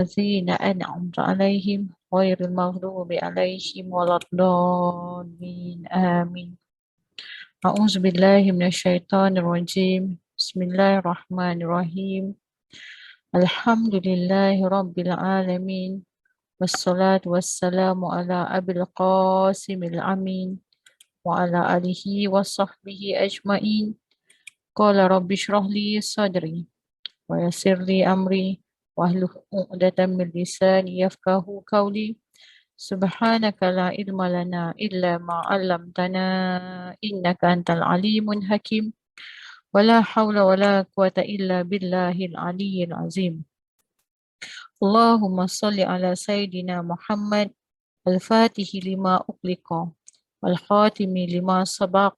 الذين أنعمت عليهم غير المغضوب عليهم ولا الضالين آمين. أعوذ بالله من الشيطان الرجيم. بسم الله الرحمن الرحيم. الحمد لله رب العالمين والصلاة والسلام على أبي القاسم الأمين وعلى آله وصحبه أجمعين. قال رب اشرح لي صدري ويسر لي أمري واحلل عقدة من لساني يفقه قولي. سبحانك لا علم لنا إلا ما علمتنا إنك أنت العليم الحكيم ولا حول ولا قوة إلا بالله العلي العظيم. اللهم صل على سيدنا محمد الفاتح لما أغلق والخاتم لما سبق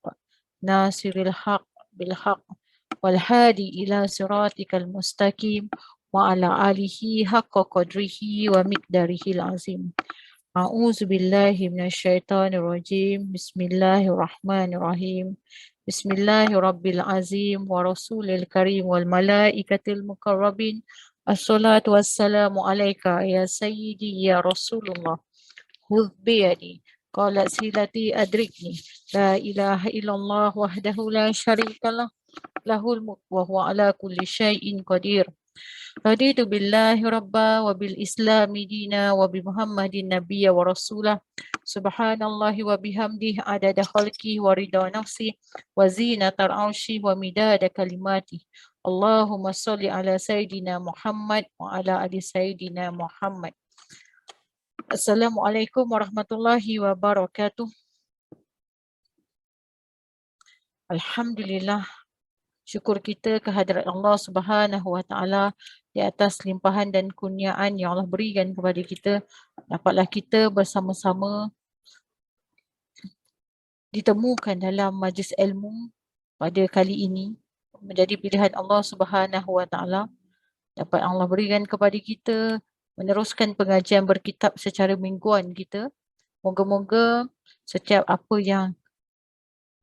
ناصر الحق بالحق والهادي إلى صراطك المستقيم وعلى آله حق قدره ومقداره العظيم. أعوذ بالله من الشيطان الرجيم. بسم الله الرحمن الرحيم. بسم الله رب العظيم ورسول الكريم والملائكة المقربين. الصلاة والسلام عليك يا سيدي يا رسول الله. خذ بيدي قالت سيلتي أدركني. لا إله إلا الله وحده لا شريك له له الملك وهو على كل شيء قدير. رضيت بالله ربا وبالإسلام دينا وبمحمد نبيا ورسولا. سبحان الله وبحمده عدد خلقه ورضا نفسي وزينة العرش ومداد كلماته. اللهم صل على سيدنا محمد وعلى آل سيدنا محمد. Assalamualaikum warahmatullahi wabarakatuh. Alhamdulillah, syukur kita kehadrat Allah Subhanahu wa taala di atas limpahan dan kurniaan yang Allah berikan kepada kita. Dapatlah kita bersama-sama ditemukan dalam majlis ilmu pada kali ini, menjadi pilihan Allah Subhanahu wa taala. Dapat Allah berikan kepada kita meneruskan pengajian berkitab secara mingguan kita. Moga-moga setiap apa yang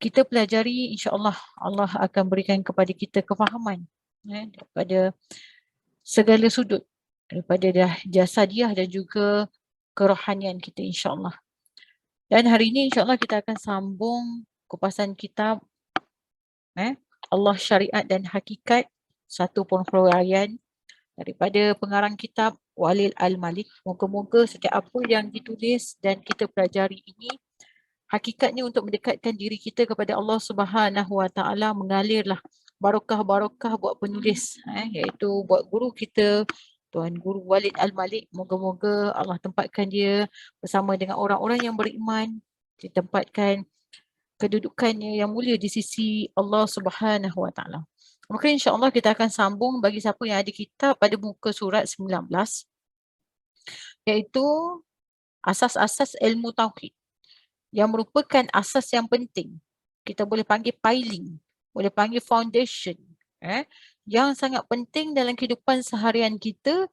kita pelajari, insya-Allah Allah akan berikan kepada kita kefahaman daripada segala sudut, daripada jasadiah dan juga kerohanian kita, insya-Allah. Dan hari ini insya-Allah kita akan sambung kupasan kitab Allah Syariat dan Hakikat, satu penghuraian daripada pengarang kitab Walid Al-Malik. Moga-moga setiap apa yang ditulis dan kita pelajari ini hakikatnya untuk mendekatkan diri kita kepada Allah Subhanahu wa taala, mengalirlah barakah-barakah buat penulis, iaitu buat guru kita Tuan Guru Walid Al-Malik. Moga-moga Allah tempatkan dia bersama dengan orang-orang yang beriman, ditempatkan kedudukannya yang mulia di sisi Allah Subhanahu wa taala. Maka insya-Allah kita akan sambung bagi siapa yang ada kitab pada muka surat 19, iaitu asas-asas ilmu tauhid, yang merupakan asas yang penting. Kita boleh panggil piling, boleh panggil foundation, yang sangat penting dalam kehidupan seharian kita,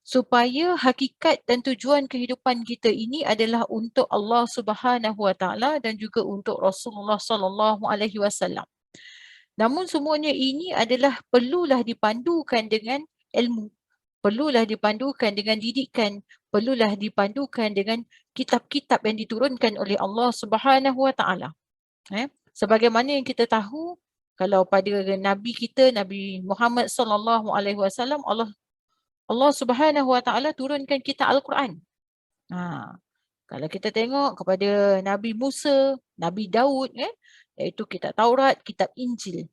supaya hakikat dan tujuan kehidupan kita ini adalah untuk Allah Subhanahu wa taala dan juga untuk Rasulullah sallallahu alaihi wasallam. Namun semuanya ini adalah perlulah dipandukan dengan ilmu, perlulah dipandukan dengan didikan, perlulah dipandukan dengan kitab-kitab yang diturunkan oleh Allah Subhanahu wa taala. Sebagaimana yang kita tahu, kalau pada nabi kita Nabi Muhammad sallallahu alaihi wasallam, Allah Subhanahu wa taala turunkan kitab Al-Quran. Kalau kita tengok kepada Nabi Musa, Nabi Daud, iaitu kitab Taurat, kitab Injil.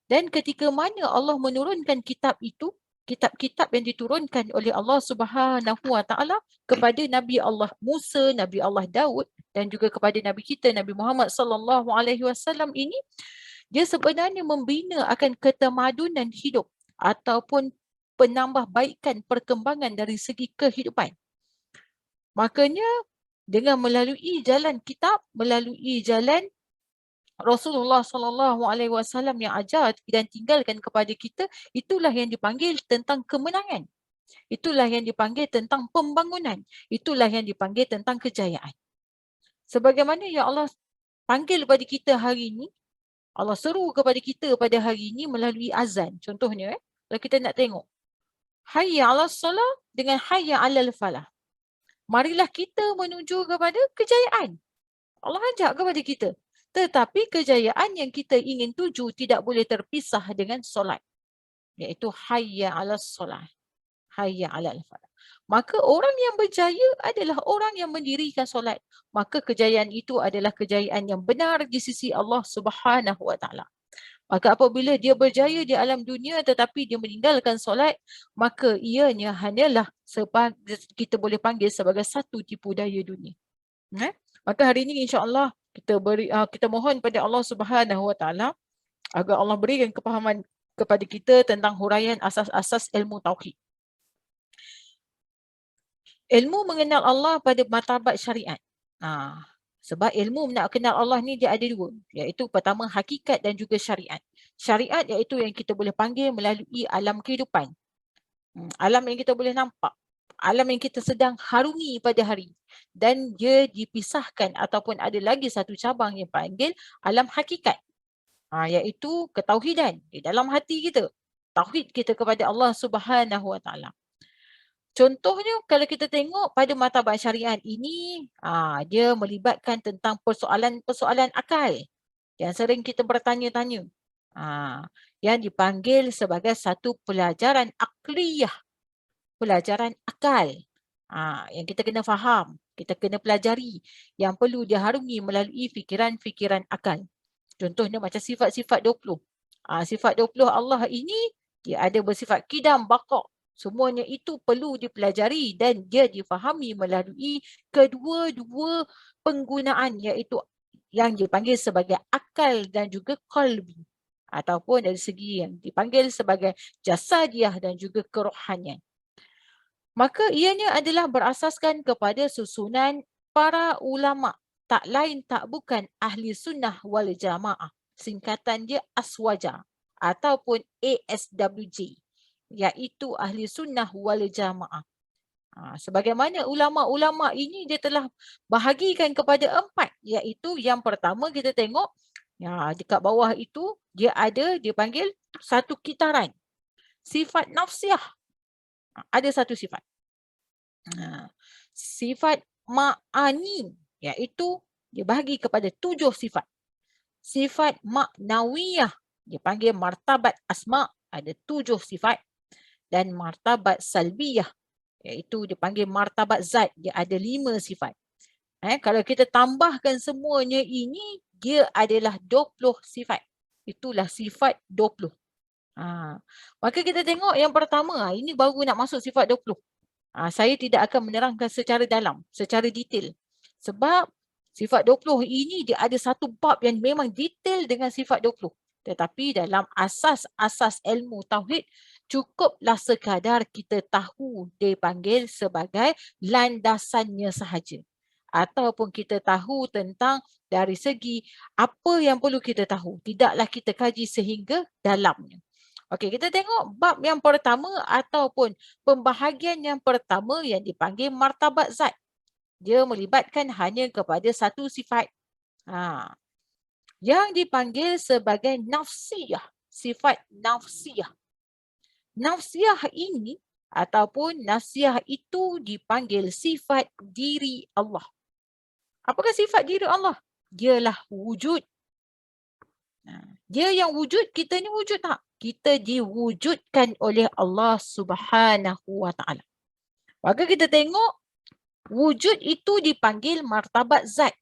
Dan ketika mana Allah menurunkan kitab itu, kitab-kitab yang diturunkan oleh Allah Subhanahu wa taala kepada Nabi Allah Musa, Nabi Allah Daud dan juga kepada Nabi kita Nabi Muhammad sallallahu alaihi wasallam ini, dia sebenarnya membina akan ketamadunan hidup ataupun penambahbaikan perkembangan dari segi kehidupan. Makanya dengan melalui jalan kitab, melalui jalan Rasulullah sallallahu alaihi wasallam yang ajar dan tinggalkan kepada kita, itulah yang dipanggil tentang kemenangan. Itulah yang dipanggil tentang pembangunan. Itulah yang dipanggil tentang kejayaan. Sebagaimana yang Allah panggil kepada kita hari ini, Allah seru kepada kita pada hari ini melalui azan. Contohnya, kalau kita nak tengok, Hayya 'alas salah dengan hayya 'alal falah. Marilah kita menuju kepada kejayaan. Allah ajak kepada kita. Tetapi kejayaan yang kita ingin tuju tidak boleh terpisah dengan solat. Iaitu hayya 'alas salah. Hayya 'alal falah. Maka orang yang berjaya adalah orang yang mendirikan solat. Maka kejayaan itu adalah kejayaan yang benar di sisi Allah Subhanahu Wa Taala. Maka apabila dia berjaya di alam dunia tetapi dia meninggalkan solat, maka ianya hanyalah kita boleh panggil sebagai satu tipu daya dunia. Maka hari ini insya-Allah kita mohon pada Allah Subhanahu Wa Taala agar Allah berikan kepahaman kepada kita tentang huraian asas-asas ilmu tauhid. Ilmu mengenal Allah pada martabat syariat. Sebab ilmu nak kenal Allah ni dia ada dua, iaitu pertama hakikat dan juga syariat. Syariat iaitu yang kita boleh panggil melalui alam kehidupan. Alam yang kita boleh nampak, alam yang kita sedang harungi pada hari. Dan dia dipisahkan ataupun ada lagi satu cabang yang panggil alam hakikat. Iaitu ketauhidan di dalam hati kita. Tauhid kita kepada Allah Subhanahu Wa Taala. Contohnya kalau kita tengok pada martabat syariat ini, dia melibatkan tentang persoalan-persoalan akal yang sering kita bertanya-tanya. Yang dipanggil sebagai satu pelajaran akliyah, pelajaran akal. Yang kita kena faham, kita kena pelajari, yang perlu diharungi melalui fikiran-fikiran akal. Contohnya macam sifat-sifat 20. Sifat 20 Allah ini, dia ada bersifat kidam, baqa'. Semuanya itu perlu dipelajari dan dia difahami melalui kedua-dua penggunaan, iaitu yang dipanggil sebagai akal dan juga qalbi. Ataupun dari segi yang dipanggil sebagai jasadiah dan juga kerohanian. Maka ianya adalah berasaskan kepada susunan para ulama'. Tak lain tak bukan ahli sunnah wal jamaah. Singkatan dia ASWAJA ataupun ASWJ. Iaitu ahli sunnah wal jamaah. Sebagaimana ulama'-ulama' ini dia telah bahagikan kepada 4. Iaitu yang pertama kita tengok, dekat bawah itu dia panggil satu kitaran. Sifat nafsiah. Ada satu sifat. Sifat ma'ani, iaitu dia bahagi kepada 7 sifat. Sifat ma'nawiyah, dia panggil martabat asma', ada 7 sifat. Dan martabat salbiyah, iaitu dia panggil martabat zat, dia ada 5 sifat. Kalau kita tambahkan semuanya ini, dia adalah 20 sifat. Itulah sifat 20. Maka kita tengok yang pertama, ini baru nak masuk sifat 20. Saya tidak akan menerangkan secara dalam, secara detail. Sebab sifat 20 ini dia ada satu bab yang memang detail dengan sifat 20. Tetapi dalam asas-asas ilmu tauhid, cukuplah sekadar kita tahu dia panggil sebagai landasannya sahaja. Ataupun kita tahu tentang dari segi apa yang perlu kita tahu. Tidaklah kita kaji sehingga dalamnya. Okey, kita tengok bab yang pertama ataupun pembahagian yang pertama yang dipanggil martabat zat. Dia melibatkan hanya kepada satu sifat. Yang dipanggil sebagai nafsiyah. Sifat nafsiyah. Nafsiyah ini ataupun nafsiyah itu dipanggil sifat diri Allah. Apakah sifat diri Allah? Dialah wujud. Dia yang wujud, kita ni wujud tak? Kita diwujudkan oleh Allah Subhanahu Wa Taala. Maka kita tengok wujud itu dipanggil martabat zat.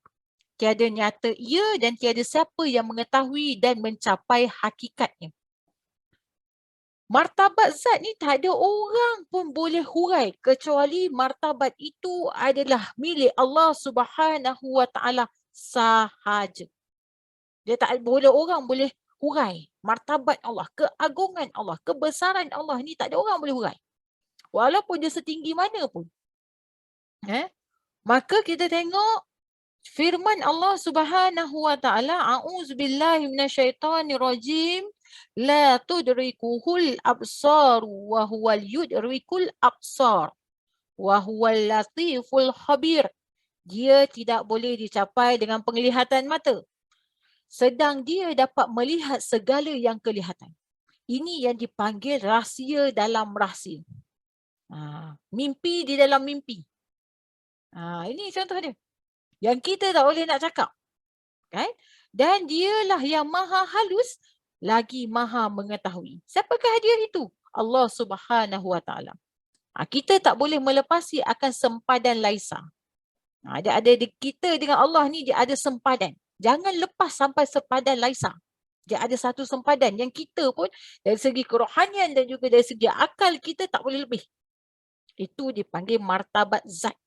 Tiada nyata ia dan tiada siapa yang mengetahui dan mencapai hakikatnya. Martabat zat ni tak ada orang pun boleh hurai kecuali martabat itu adalah milik Allah Subhanahu Wa Taala sahaja. Dia tak boleh orang boleh hurai martabat Allah, keagungan Allah, kebesaran Allah ni tak ada orang boleh hurai. Walaupun dia setinggi mana pun. Maka kita tengok firman Allah Subhanahu Wa Taala, a'udzubillahi minasyaitonirrajim, la tudrikuhul absar wa huwal yudrikul absar wa huwal latiful khabir. Dia tidak boleh dicapai dengan penglihatan mata, sedang dia dapat melihat segala yang kelihatan. Ini yang dipanggil rahsia dalam rahsia. Mimpi di dalam mimpi. Ini contoh dia. Yang kita tak boleh nak cakap. Kan? Dan dialah yang maha halus lagi maha mengetahui. Siapakah dia itu? Allah Subhanahu Wa Taala. Kita tak boleh melepasi akan sempadan Laisa. Ada kita dengan Allah ni dia ada sempadan. Jangan lepas sampai sempadan Laisa. Dia ada satu sempadan yang kita pun dari segi kerohanian dan juga dari segi akal kita tak boleh lebih. Itu dipanggil martabat zat.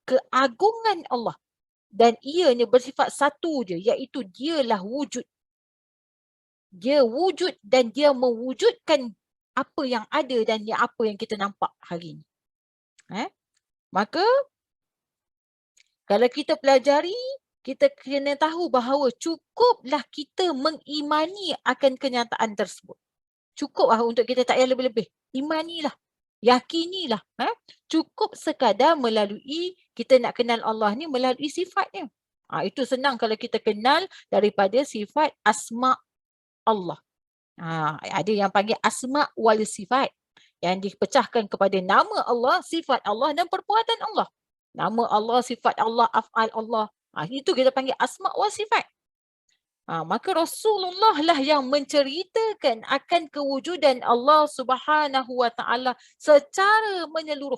Keagungan Allah. Dan ianya bersifat satu je, iaitu dialah wujud. Dia wujud dan dia mewujudkan apa yang ada dan apa yang kita nampak hari ini. Maka kalau kita pelajari, kita kena tahu bahawa cukuplah kita mengimani akan kenyataan tersebut. Cukuplah untuk kita tak payah lebih-lebih. Imanilah. Yakinilah. Cukup sekadar melalui kita nak kenal Allah ni melalui sifatnya. Itu senang kalau kita kenal daripada sifat asma' Allah. Ada yang panggil asma' wal sifat. Yang dipecahkan kepada nama Allah, sifat Allah dan perbuatan Allah. Nama Allah, sifat Allah, af'al Allah. Itu kita panggil asma' wa sifat. Maka Rasulullah lah yang menceritakan akan kewujudan Allah Subhanahu Wa Taala secara menyeluruh,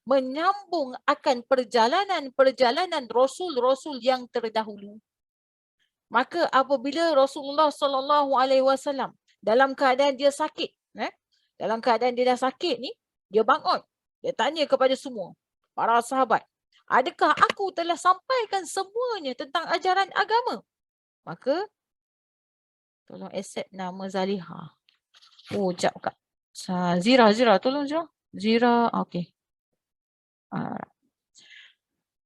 menyambung akan perjalanan Rasul-Rasul yang terdahulu. Maka apabila Rasulullah Sallallahu Alaihi Wasallam dalam keadaan dia sakit, dalam keadaan dia dah sakit ni, dia bangun, dia tanya kepada semua para sahabat, adakah aku telah sampaikan semuanya tentang ajaran agama? Maka tolong accept nama Zaliha. Sekejap Kak. Zira, tolong Zira. Zira, okey.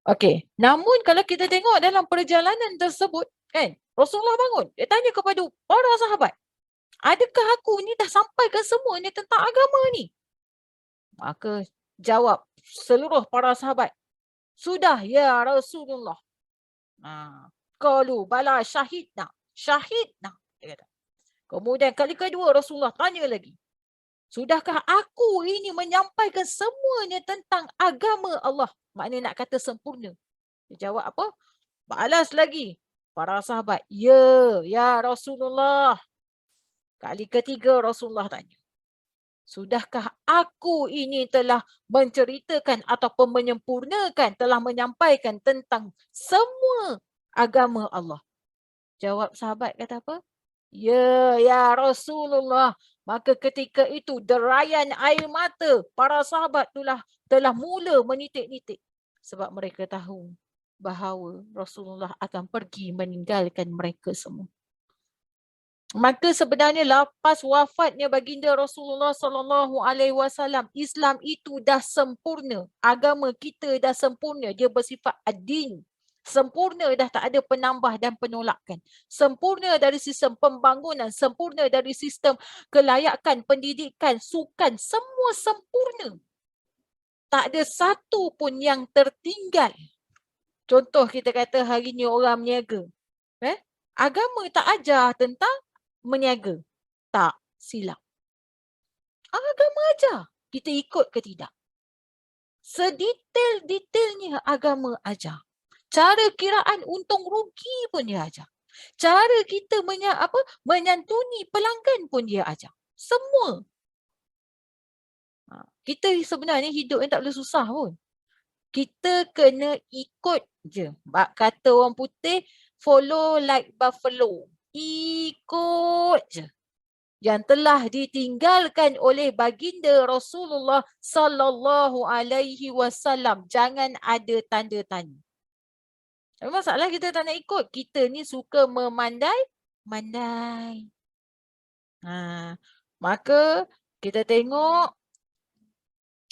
Okey, namun kalau kita tengok dalam perjalanan tersebut, kan, Rasulullah bangun, dia tanya kepada para sahabat, adakah aku ni dah sampaikan semua ni tentang agama ni? Maka jawab seluruh para sahabat, sudah ya Rasulullah. Qalu bala syahidna. Dia kata. Kemudian kali kedua Rasulullah tanya lagi, sudahkah aku ini menyampaikan semuanya tentang agama Allah? Maknanya nak kata sempurna. Dia jawab apa? Balas lagi para sahabat, ya Rasulullah. Kali ketiga Rasulullah tanya, sudahkah aku ini telah menceritakan ataupun menyempurnakan, telah menyampaikan tentang semua agama Allah? Jawab sahabat kata apa? Ya Rasulullah. Maka ketika itu derayan air mata para sahabat telah mula menitik-nitik. Sebab mereka tahu bahawa Rasulullah akan pergi meninggalkan mereka semua. Maka sebenarnya lepas wafatnya baginda Rasulullah Sallallahu Alaihi Wasallam, Islam itu dah sempurna. Agama kita dah sempurna. Dia bersifat ad-din. Sempurna, dah tak ada penambah dan penolakan. Sempurna dari sistem pembangunan, sempurna dari sistem kelayakan, pendidikan, sukan, semua sempurna. Tak ada satu pun yang tertinggal. Contoh kita kata hari ni orang meniaga. Agama tak ajar tentang meniaga. Tak, silap. Agama ajar. Kita ikut ke tidak? Sedetail-detailnya agama ajar. Cara kiraan untung rugi pun dia ajar. Cara kita menyantuni pelanggan pun dia ajar. Semua. Kita sebenarnya hidup yang tak boleh susah pun. Kita kena ikut je. Kata orang putih, follow like buffalo. Ikut je. Yang telah ditinggalkan oleh baginda Rasulullah Sallallahu Alaihi Wasallam. Jangan ada tanda tanya. Masalah kita tak nak ikut. Kita ni suka memandai-mandai. Maka kita tengok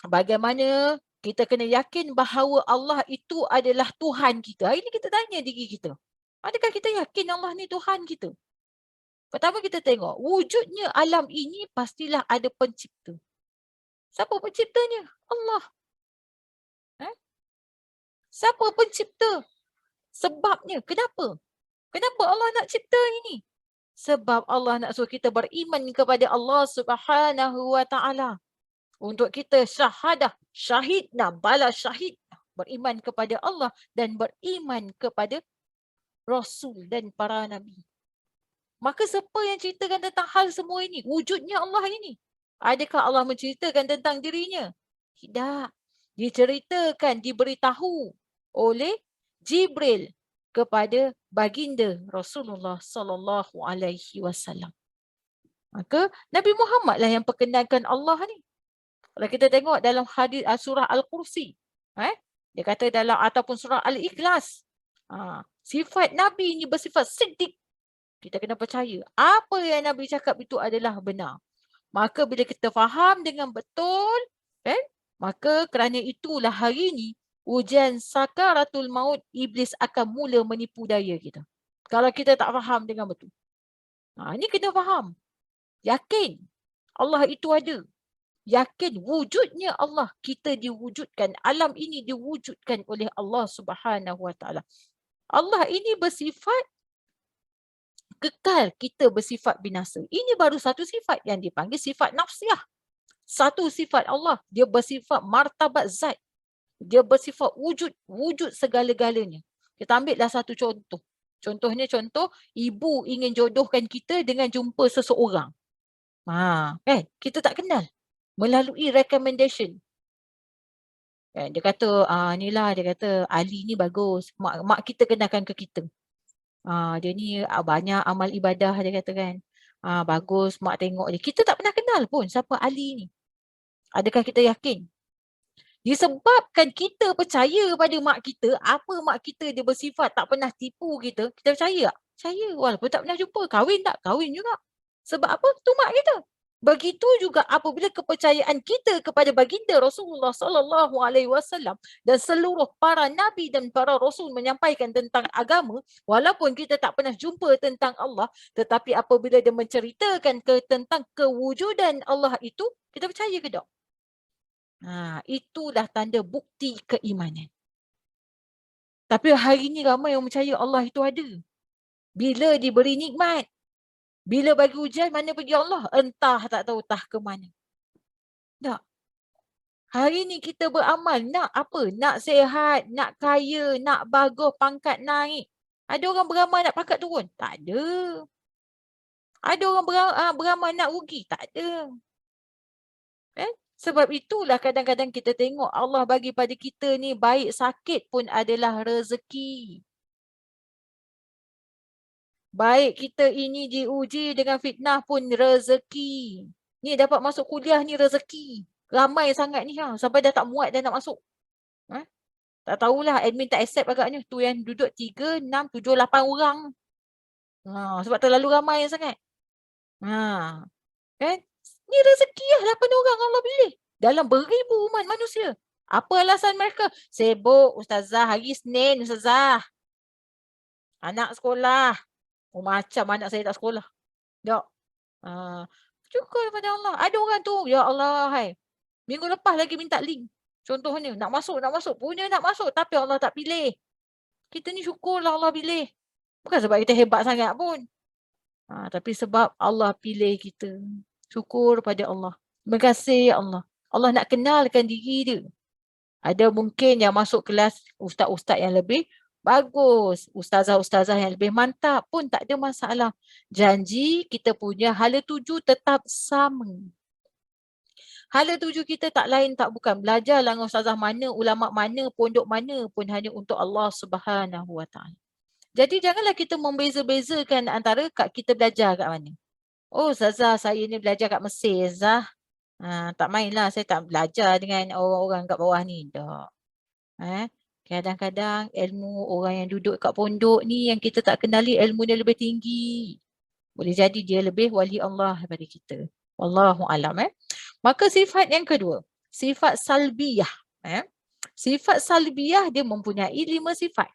bagaimana kita kena yakin bahawa Allah itu adalah Tuhan kita. Hari ni kita tanya diri kita, adakah kita yakin Allah ni Tuhan kita? Pertama kita tengok, wujudnya alam ini pastilah ada pencipta. Siapa penciptanya? Allah. Siapa pencipta? Sebabnya, kenapa? Kenapa Allah nak cipta ini? Sebab Allah nak suruh kita beriman kepada Allah Subhanahu Wa Taala. Untuk kita syahadah, syahidna, bala syahid, beriman kepada Allah dan beriman kepada Rasul dan para Nabi. Maka siapa yang ceritakan tentang hal semua ini? Wujudnya Allah ini. Adakah Allah menceritakan tentang dirinya? Tidak. Diceritakan, diberitahu oleh Jibril kepada baginda Rasulullah sallallahu alaihi wasallam. Maka Nabi Muhammad lah yang perkenalkan Allah ni. Kalau kita tengok dalam hadis surah Al-Kursi, dia kata dalam ataupun surah Al-Ikhlas, sifat Nabi ini bersifat siddiq. Kita kena percaya apa yang Nabi cakap itu adalah benar. Maka bila kita faham dengan betul, maka kerana itulah hari ini ujian sakaratul maut, iblis akan mula menipu daya kita. Kalau kita tak faham dengan betul. Ini kena faham. Yakin Allah itu ada. Yakin wujudnya Allah, kita diwujudkan, alam ini diwujudkan oleh Allah Subhanahu Wa Taala. Allah ini bersifat kekal, kita bersifat binasa. Ini baru satu sifat yang dipanggil sifat nafsiyah. Satu sifat Allah, dia bersifat martabat zat. Dia bersifat wujud, wujud segala-galanya. Kita ambillah satu contoh. Contohnya contoh, ibu ingin jodohkan kita dengan jumpa seseorang. Kita tak kenal. Melalui recommendation. Dia kata, inilah, dia kata Ali ni bagus. Mak kita kenalkan ke kita. Dia ni banyak amal ibadah, dia kata kan. Bagus, mak tengok dia. Kita tak pernah kenal pun siapa Ali ni. Adakah kita yakin? Disebabkan kita percaya pada mak kita, apa mak kita dia bersifat tak pernah tipu kita, kita percaya tak? Percaya. Walaupun tak pernah jumpa. Kahwin tak? Kahwin juga. Sebab apa? Tu mak kita. Begitu juga apabila kepercayaan kita kepada baginda Rasulullah sallallahu alaihi wasallam dan seluruh para nabi dan para rasul menyampaikan tentang agama, walaupun kita tak pernah jumpa tentang Allah, tetapi apabila dia menceritakan tentang kewujudan Allah itu, kita percaya ke tak? Itulah tanda bukti keimanan. Tapi hari ini ramai yang percaya Allah itu ada. Bila diberi nikmat, bila bagi ujian, mana pergi Allah? Entah, tak tahu tah ke mana. Tak. Hari ni kita beramal, nak apa? Nak sihat, nak kaya, nak bagus, pangkat naik. Ada orang beramal nak pangkat turun? Tak ada. Ada orang beramal nak rugi? Tak ada. Sebab itulah kadang-kadang kita tengok Allah bagi pada kita ni baik sakit pun adalah rezeki. Baik kita ini diuji dengan fitnah pun rezeki. Ni dapat masuk kuliah ni rezeki. Ramai sangat ni sampai dah tak muat dah nak masuk. Tak tahulah admin tak accept agaknya. Tu yang duduk 3, 6, 7, 8 orang. Sebab terlalu ramai sangat. Kan? Ni rezeki lah 8 orang Allah pilih. Dalam beribu umat manusia. Apa alasan mereka? Sibuk ustazah, hari Senin ustazah. Anak sekolah. Macam anak saya tak sekolah. Tak. Syukur kepada Allah. Ada orang tu, ya Allah, minggu lepas lagi minta link. Contohnya, nak masuk. Punya nak masuk, tapi Allah tak pilih. Kita ni syukurlah Allah pilih. Bukan sebab kita hebat sangat pun. Tapi sebab Allah pilih kita. Syukur pada Allah. Terima kasih Allah. Allah nak kenalkan diri dia. Ada mungkin yang masuk kelas ustaz-ustaz yang lebih bagus, ustazah-ustazah yang lebih mantap pun tak ada masalah. Janji kita punya hala tuju tetap sama. Hala tuju kita tak lain tak bukan belajar dengan ustazah mana, ulama mana, pondok mana pun hanya untuk Allah Subhanahu Wa Taala. Jadi janganlah kita membeza-bezakan antara kita belajar kat mana. Oh ustazah saya ni belajar kat Mesir Zah. Tak mainlah saya tak belajar dengan orang-orang kat bawah ni. Tak. Kadang-kadang ilmu orang yang duduk kat pondok ni yang kita tak kenali ilmu dia lebih tinggi. Boleh jadi dia lebih wali Allah daripada kita. Wallahu alam. Maka sifat yang kedua, sifat salbiyah. Sifat salbiyah dia mempunyai 5 sifat.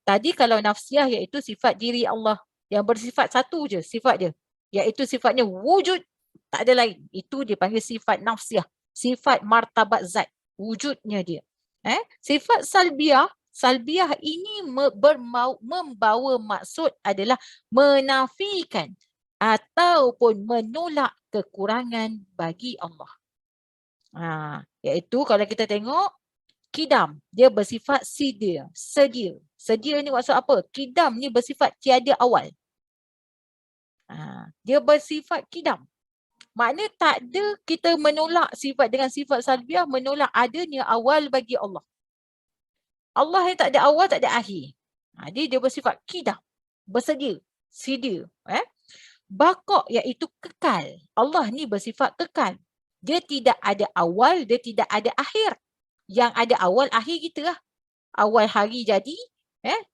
Tadi kalau nafsiyah iaitu sifat diri Allah yang bersifat satu je sifat dia. Iaitu sifatnya wujud, tak ada lain. Itu dipanggil sifat nafsiyah. Sifat martabat zat. Wujudnya dia. Sifat salbiyah ini membawa maksud adalah menafikan ataupun menolak kekurangan bagi Allah. Iaitu kalau kita tengok kidam, dia bersifat sedia. Sedia ni maksud apa? Kidam ni bersifat tiada awal. Dia bersifat kidam. Maknanya tak ada kita menolak sifat dengan sifat salbiah, menolak adanya awal bagi Allah. Allah yang tak ada awal, tak ada akhir. Dia bersifat kidam, bersedia, sedia. Baqak iaitu kekal. Allah ni bersifat kekal. Dia tidak ada awal, dia tidak ada akhir. Yang ada awal, akhir kita lah. Awal hari jadi,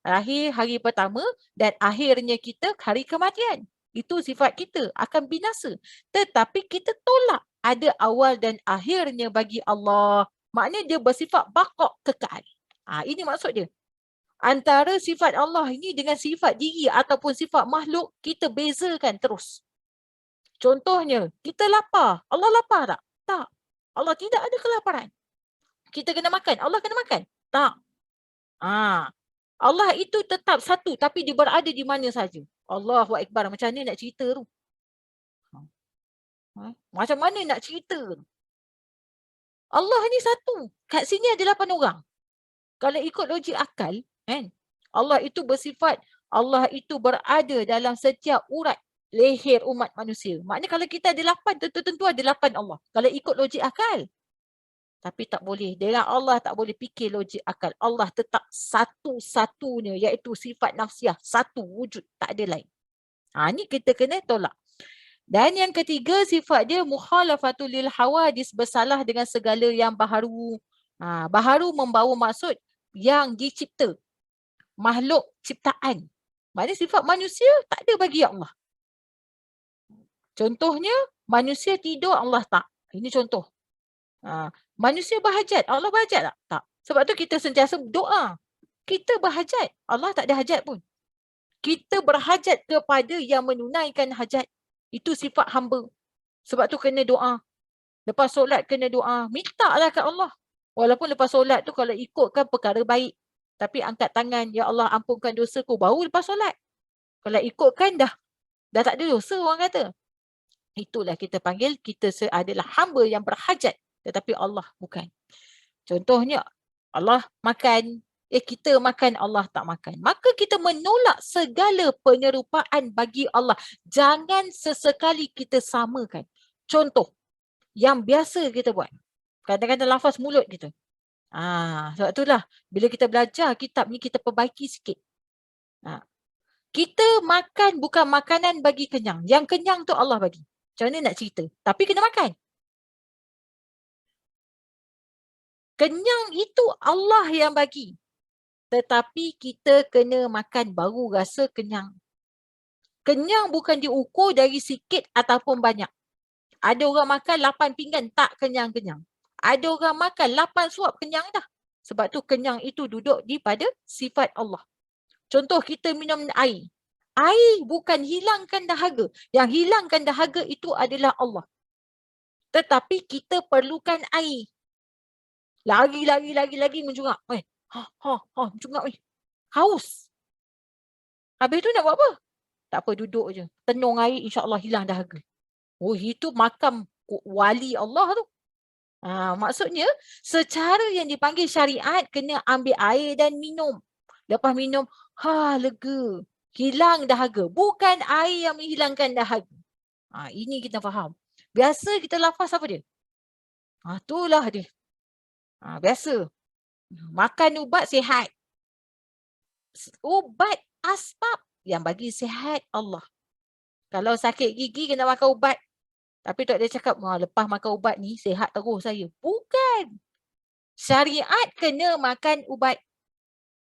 akhir hari pertama dan akhirnya kita hari kematian. Itu sifat kita, akan binasa. Tetapi kita tolak ada awal dan akhirnya bagi Allah. Maknanya dia bersifat baqak, kekal. Ini maksud dia. Antara sifat Allah ini dengan sifat diri ataupun sifat makhluk, kita bezakan terus. Contohnya, kita lapar. Allah lapar tak? Tak. Allah tidak ada kelaparan. Kita kena makan. Allah kena makan? Tak. Allah itu tetap satu tapi dia berada di mana saja. Allahu Akbar. Macam mana nak cerita tu? Macam mana nak cerita tu? Allah ni satu. Kat sini ada 8 orang. Kalau ikut logik akal, Allah itu bersifat, Allah itu berada dalam setiap urat leher umat manusia. Maknanya kalau kita ada 8, tentu ada 8 Allah. Kalau ikut logik akal. Tapi tak boleh. Dengan Allah tak boleh fikir logik akal. Allah tetap satu-satunya, iaitu sifat nafsiah. Satu wujud, tak ada lain. Ni kita kena tolak. Dan yang ketiga, sifat dia mukhalafatul lil hawadis, bersalah dengan segala yang baharu. Baharu membawa maksud yang dicipta. Makhluk ciptaan. Maknanya sifat manusia tak ada bagi Allah. Contohnya, manusia tidur, Allah tak. Ini contoh. Manusia berhajat, Allah berhajat tak? Tak. Sebab tu kita sentiasa doa. Kita berhajat, Allah tak ada hajat pun. Kita berhajat kepada yang menunaikan hajat. Itu sifat hamba. Sebab tu kena doa. Lepas solat kena doa. Minta lah kat Allah. Walaupun lepas solat tu kalau ikutkan perkara baik. Tapi angkat tangan, ya Allah ampunkan dosaku, baru lepas solat. Kalau ikutkan dah tak ada dosa orang kata. Itulah kita panggil, kita adalah hamba yang berhajat. Tetapi Allah bukan. Contohnya, Allah makan, kita makan, Allah tak makan. Maka kita menolak segala penyerupaan bagi Allah. Jangan sesekali kita samakan. Contoh, yang biasa kita buat. Kadang-kadang lafaz mulut kita. Sebab itulah, bila kita belajar kitab ni, kita perbaiki sikit. Kita makan bukan makanan bagi kenyang. Yang kenyang tu Allah bagi. Macam mana nak cerita? Tapi kena makan. Kenyang itu Allah yang bagi. Tetapi kita kena makan baru rasa kenyang. Kenyang bukan diukur dari sikit ataupun banyak. Ada orang makan 8 pinggan tak kenyang-kenyang. Ada orang makan 8 suap kenyang dah. Sebab tu kenyang itu duduk di pada sifat Allah. Contoh kita minum air. Air bukan hilangkan dahaga. Yang hilangkan dahaga itu adalah Allah. Tetapi kita perlukan air. Lagi mencungak. Mencungak. Haus. Habis tu nak buat apa? Tak apa, duduk je. Tenung air, insya-Allah hilang dahaga. Itu makam wali Allah tu. Maksudnya, secara yang dipanggil syariat, kena ambil air dan minum. Lepas minum, lega. Hilang dahaga. Bukan air yang menghilangkan dahaga. Ini kita faham. Biasa kita lafaz apa dia? Itulah dia. Biasa. Makan ubat sihat. Ubat asbab yang bagi sihat Allah. Kalau sakit gigi kena makan ubat. Tapi tak dia cakap, lepas makan ubat ni sihat terus saya. Bukan. Syariat kena makan ubat.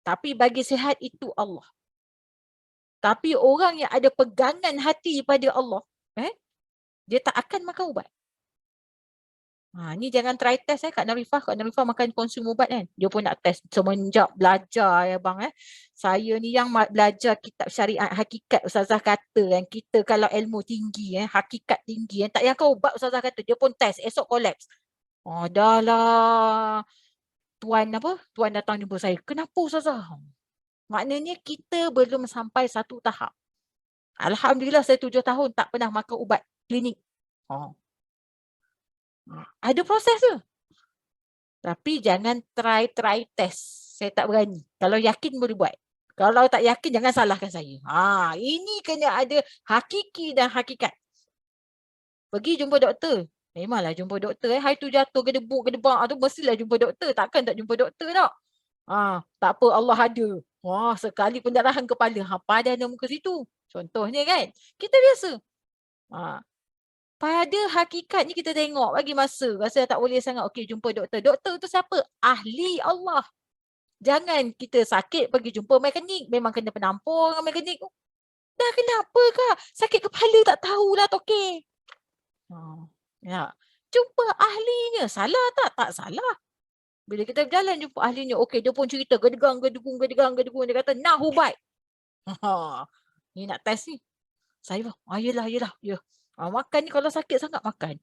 Tapi bagi sihat itu Allah. Tapi orang yang ada pegangan hati pada Allah, dia tak akan makan ubat. Ni jangan try test Kak Narifah. Kak Narifah makan konsum ubat kan. Dia pun nak test semenjak belajar ya bang. Saya ni yang belajar kitab syariat hakikat, Ustazah kata kan, kita kalau ilmu tinggi hakikat tinggi tak yang kau ubat, Ustazah kata dia pun test, esok collapse. Dah lah. Tuan datang jumpa saya. Kenapa Ustazah? Maknanya kita belum sampai satu tahap. Alhamdulillah saya 7 tahun tak pernah makan ubat klinik. Ada proses tu. Tapi jangan try test. Saya tak berani. Kalau yakin boleh buat. Kalau tak yakin jangan salahkan saya. Ini kena ada hakiki dan hakikat. Pergi jumpa doktor. Memanglah jumpa doktor. Hari tu jatuh gedebuk-gedebak tu mestilah jumpa doktor. Takkan tak jumpa doktor tak? Tak apa, Allah ada. Sekali pendarahan kepala. Padahal muka situ. Contohnya kan. Kita biasa. Pada hakikatnya kita tengok bagi masa. Rasa tak boleh sangat. Okey, jumpa doktor. Doktor tu siapa? Ahli Allah. Jangan kita sakit pergi jumpa mekanik. Memang kena penampung dengan mekanik. Dah kenapa kak? Sakit kepala tak tahulah tokek. Ya. Jumpa ahlinya. Salah tak? Tak salah. Bila kita berjalan jumpa ahlinya. Okey, dia pun cerita gedegang-gedegung. Dia kata, nak ubat. Ni nak test ni. Saya yelah. Makan ni kalau sakit sangat makan.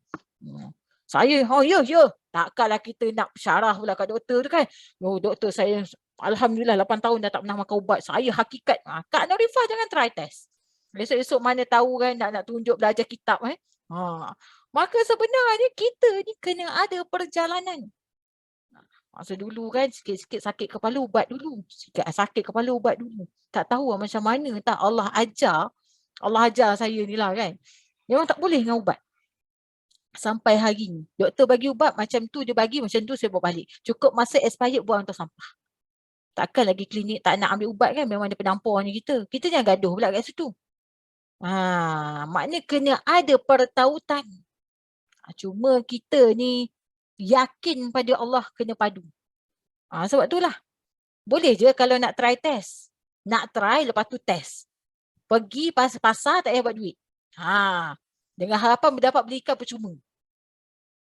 Saya, ya. Takkanlah kita nak syarah pula kat doktor tu kan. Doktor saya, alhamdulillah 8 tahun dah tak pernah makan ubat. Saya hakikat. Kak Norifah jangan try test. Esok-esok mana tahu kan nak tunjuk belajar kitab. Maka sebenarnya kita ni kena ada perjalanan. Masa dulu kan sikit-sikit sakit kepala ubat dulu. Sakit kepala ubat dulu. Tak tahu macam mana tak Allah ajar saya ni lah kan. Memang tak boleh dengan ubat. Sampai hari ni. Doktor bagi ubat macam tu dia bagi, macam tu saya bawa balik. Cukup masa expired buang tu sampah. Takkan lagi klinik tak nak ambil ubat kan. Memang ada penampungannya kita. Kita jangan gaduh pula kat situ. Maknanya kena ada pertautan. Cuma kita ni yakin pada Allah kena padu. Sebab itulah. Boleh je kalau nak try test. Nak try lepas tu test. Pergi pasar tak payah buat duit. Dengan harapan mendapat beli ikan percuma.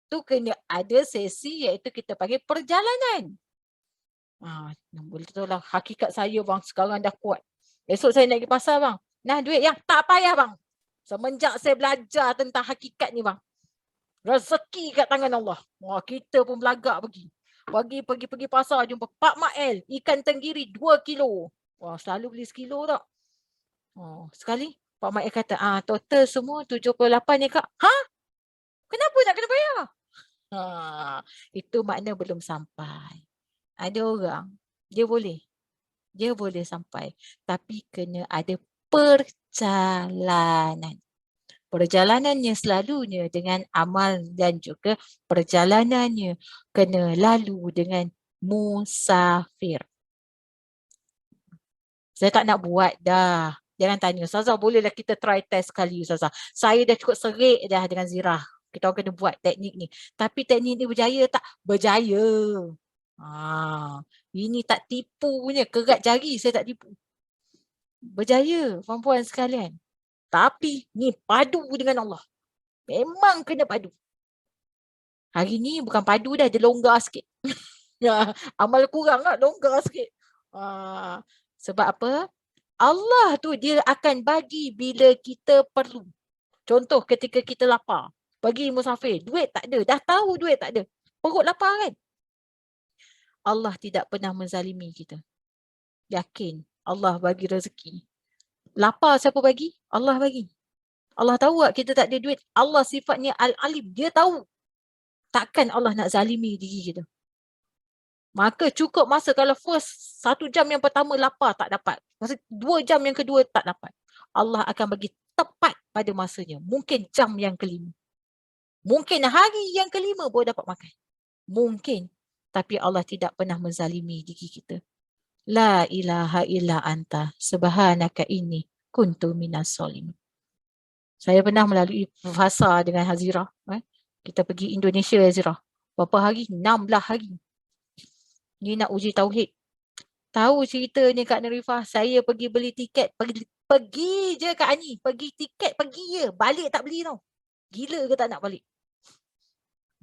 Tu kena ada sesi iaitu kita panggil perjalanan. Boleh tahu lah hakikat saya bang sekarang dah kuat. Esok saya nak pergi pasar bang. Nah duit yang tak payah bang. Semenjak saya belajar tentang hakikat ni bang. Rezeki kat tangan Allah. Kita pun belagak pergi. Pergi pasar jumpa Pak Mael. Ikan tenggiri 2 kilo. Selalu beli sekilo tak? Sekali Pak Mael kata, total semua 78 ni kak. Kenapa nak kena bayar? Itu makna belum sampai. Ada orang, dia boleh sampai. Tapi kena ada perjalanan. Perjalanannya selalunya dengan amal dan juga perjalanannya kena lalu dengan musafir. Saya tak nak buat dah. Jangan tanya, Ustazah bolehlah kita try test sekali Ustazah. Saya dah cukup serik dah dengan zirah. Kita orang kena buat teknik ni. Tapi teknik ni berjaya tak? Berjaya. Ini tak tipu punya. Kerat jari saya tak tipu. Berjaya puan-puan sekalian. Tapi ni padu dengan Allah. Memang kena padu. Hari ni bukan padu dah, dia longgar sikit. Amal kurang lah, longgar sikit. Sebab apa? Allah tu dia akan bagi bila kita perlu. Contoh ketika kita lapar. Pergi musafir, duit tak ada. Dah tahu duit tak ada. Perut lapar kan? Allah tidak pernah menzalimi kita. Yakin Allah bagi rezeki. Lapar siapa bagi? Allah bagi. Allah tahu tak kita tak ada duit? Allah sifatnya Al-Alim. Dia tahu. Takkan Allah nak zalimi diri kita. Maka cukup masa kalau first 1 jam yang pertama lapar tak dapat. Masa 2 jam yang kedua tak dapat. Allah akan bagi tepat pada masanya. Mungkin jam yang kelima. Mungkin hari yang kelima baru dapat makan. Mungkin. Tapi Allah tidak pernah menzalimi diri kita. La ilaha illa anta subhanaka inni kuntu minas solimin. Saya pernah melalui fasa dengan Hazirah. Kita pergi Indonesia Hazirah. Berapa hari? 16 hari. Ni nak uji tauhid. Tahu cerita ni Kak Norifah, saya pergi beli tiket. Pergi je Kak Ani. Pergi tiket, pergi je. Balik tak beli tau. Gila ke tak nak balik?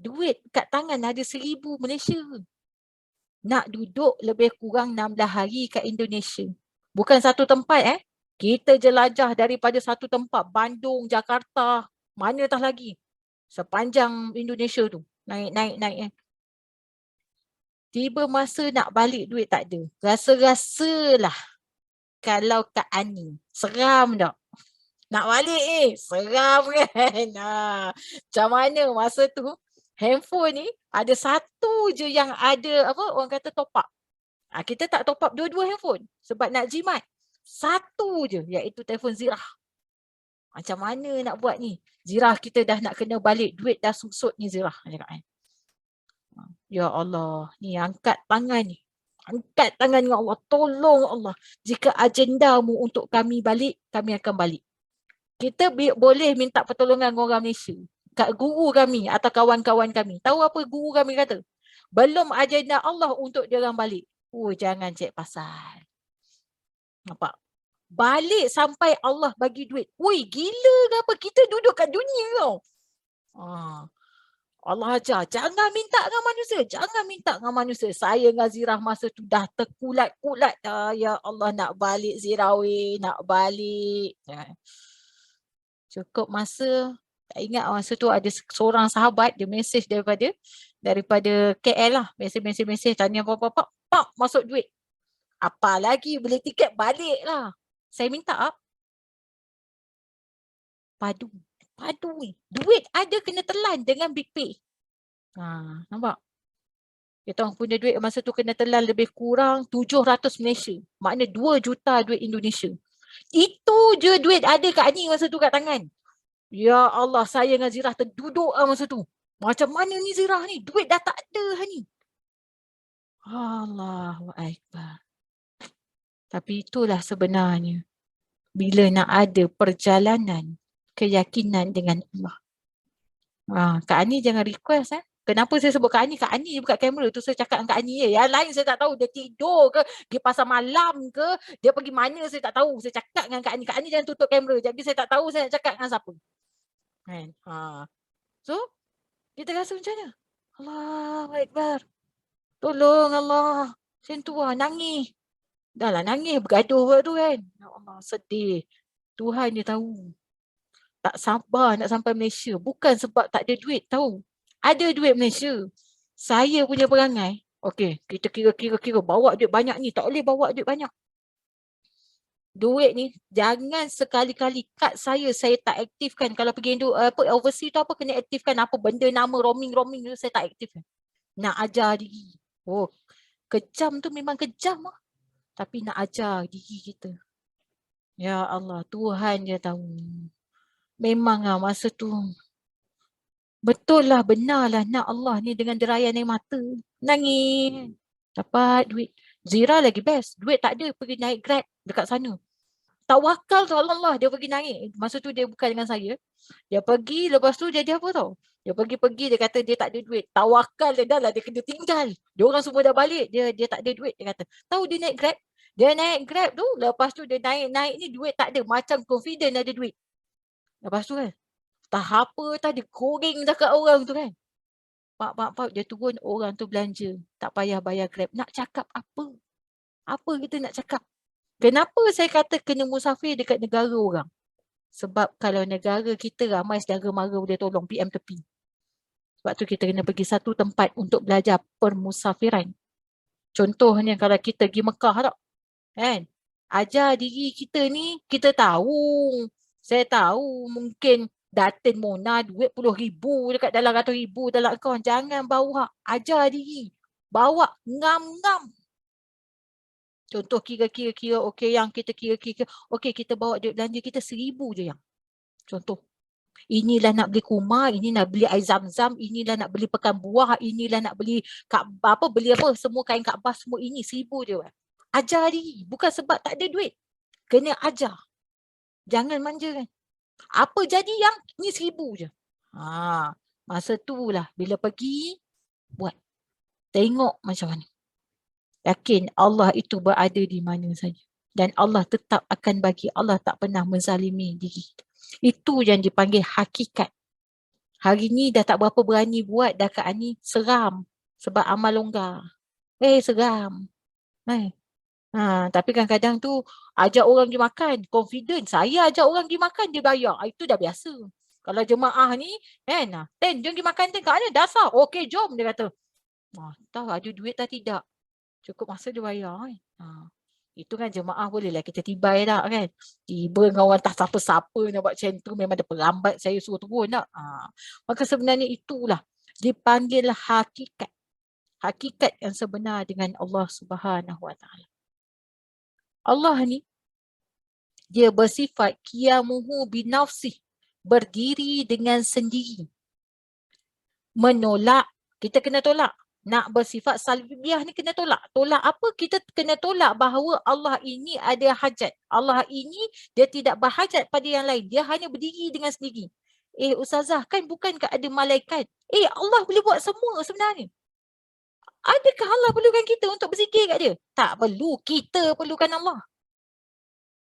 Duit kat tangan ada 1,000 Malaysia. Nak duduk lebih kurang 16 hari kat Indonesia. Bukan satu tempat Kita jelajah daripada satu tempat. Bandung, Jakarta. Mana tah lagi. Sepanjang Indonesia tu. Naik. Tiba masa nak balik duit tak ada. Rasa-rasalah kalau Kak Ani. Seram tak? Nak balik seram kan? Macam mana masa tu? Handphone ni ada satu je yang ada apa orang kata top up. Kita tak top up dua-dua handphone sebab nak jimat. Satu je iaitu telefon Zirah. Macam mana nak buat ni? Zirah kita dah nak kena balik, duit dah susut ni Zirah. Ya Allah, ni angkat tangan ni. Angkat tangan ya Allah, tolong Allah. Jika agendamu untuk kami balik, kami akan balik. Kita boleh minta pertolongan orang Malaysia. Kat guru kami atau kawan-kawan kami. Tahu apa guru kami kata? Belum agenda Allah untuk dia orang balik. Jangan cek pasal. Nampak? Balik sampai Allah bagi duit. Gila ke apa? Kita duduk kat dunia tau. Allah ajar, jangan minta dengan manusia. Jangan minta dengan manusia. Saya dengan Zirah masa tu dah terkulat-kulat. Ya Allah, nak balik Zirah weh. Nak balik. Cukup masa, tak ingat masa tu ada seorang sahabat, dia mesej daripada KL lah. Mesej tanya apa-apa. Pak, masuk duit. Apa lagi, beli tiket balik lah. Saya minta padu ni. Duit ada kena telan dengan Big Pay. Nampak? Kita orang punya duit masa tu kena telan lebih kurang 700 Malaysia. Maknanya 2 juta duit Indonesia. Itu je duit ada kat ni masa tu kat tangan. Ya Allah, saya dengan Zirah terduduk masa tu. Macam mana ni Zirah ni? Duit dah tak ada ni. Allahu Akbar. Tapi itulah sebenarnya. Bila nak ada perjalanan keyakinan dengan Allah. Kak Ani jangan request Kenapa saya sebut Kak Ani? Kak Ani je buka kamera tu saya cakap dengan Kak Ani je. Yang lain saya tak tahu. Dia tidur ke? Dia pasal malam ke? Dia pergi mana saya tak tahu. Saya cakap dengan Kak Ani. Kak Ani jangan tutup kamera. Jadi saya tak tahu saya nak cakap dengan siapa. So, kita rasa macam mana? Allahu Akbar. Tolong Allah. Macam tu nangis. Dah lah nangis, bergaduh tu kan. Ya Allah, sedih. Tuhan dia tahu. Tak sabar nak sampai Malaysia. Bukan sebab tak ada duit, tahu. Ada duit Malaysia. Saya punya perangai, okey, kita kira-kira bawa duit banyak ni. Tak boleh bawa duit banyak. Duit ni, jangan sekali-kali kad saya tak aktifkan. Kalau pergi overseas tu apa, kena aktifkan apa benda nama roaming tu saya tak aktifkan. Nak ajar diri. Kejam tu memang kejam lah. Tapi nak ajar diri kita. Ya Allah, Tuhan dia tahu. Memang masa tu. Betul lah, benar lah nak Allah ni dengan derayan air mata. Nangis. Dapat duit. Zirah lagi best. Duit tak ada, pergi naik Grab dekat sana. Tawakal tu Allah, dia pergi naik. Masa tu dia bukan dengan saya. Dia pergi, lepas tu dia apa tau? Dia pergi, dia kata dia tak ada duit. Tawakal dia dah lah, dia kena tinggal. Dia orang semua dah balik, dia tak ada duit. Dia kata, tahu dia naik Grab? Dia naik Grab tu, lepas tu dia naik ni duit tak ada. Macam confident ada duit. Lepas tu kan, tahap apa dia goreng dah kat orang tu kan. Pak, dia turun, orang tu belanja. Tak payah bayar Grab. Nak cakap apa? Apa kita nak cakap? Kenapa saya kata kena musafir dekat negara orang? Sebab kalau negara kita ramai saudara mara boleh tolong PM tepi. Sebab tu kita kena pergi satu tempat untuk belajar permusafiran. Contohnya kalau kita pergi Mekah tak? Kan? Ajar diri kita ni, kita tahu. Saya tahu mungkin datin Mona duit RM10,000 dekat dalam RM100,000 dalam akaun. Jangan bawa. Ajar diri. Bawa ngam-ngam. Contoh kira-kira, okey yang kita kira-kira, okey kita bawa duit belanja kita RM1,000 je yang. Contoh. Inilah nak beli kurma, ini nak beli air zam-zam, inilah nak beli pekan buah, inilah nak beli semua kain Kaabah, semua ini RM1,000 je. Ajar diri. Bukan sebab tak ada duit. Kena ajar. Jangan manja kan. Apa jadi yang ni RM1,000 je. Masa tu lah bila pergi buat. Tengok macam mana. Yakin Allah itu berada di mana saja. Dan Allah tetap akan bagi. Allah tak pernah menzalimi diri. Itu yang dipanggil hakikat. Hari ni dah tak berapa berani buat dah Kak Ani. Seram. Sebab amal longgar. Seram. Tapi kadang-kadang tu ajak orang pergi makan. Confident. Saya ajak orang pergi makan, dia bayar. Itu dah biasa. Kalau jemaah ni, kan, Ten, jom pergi makan Ten. Kat mana? Dasar. Okey, jom. Dia kata. Tahu ada duit tak tidak? Cukup masa dia bayar kan. Itu kan jemaah bolehlah kita tibai tak kan. Tiba dengan orang tak siapa-siapa nak buat macam tu. Memang ada perambat saya suruh turun tak. Maka sebenarnya itulah. dipanggil hakikat. Hakikat yang sebenar dengan Allah Subhanahu Wa Taala. Allah ni dia bersifat qiyamuhu binafsih, berdiri dengan sendiri. Menolak, kita kena tolak. Nak bersifat salbiah ni kena tolak. Tolak apa? Kita kena tolak bahawa Allah ini ada hajat. Allah ini dia tidak berhajat pada yang lain. Dia hanya berdiri dengan sendiri. Ustazah, kan bukankah ada malaikat? Allah boleh buat semua sebenarnya. Adakah Allah perlukan kita untuk berzikir kat dia? Tak perlu. Kita perlukan Allah.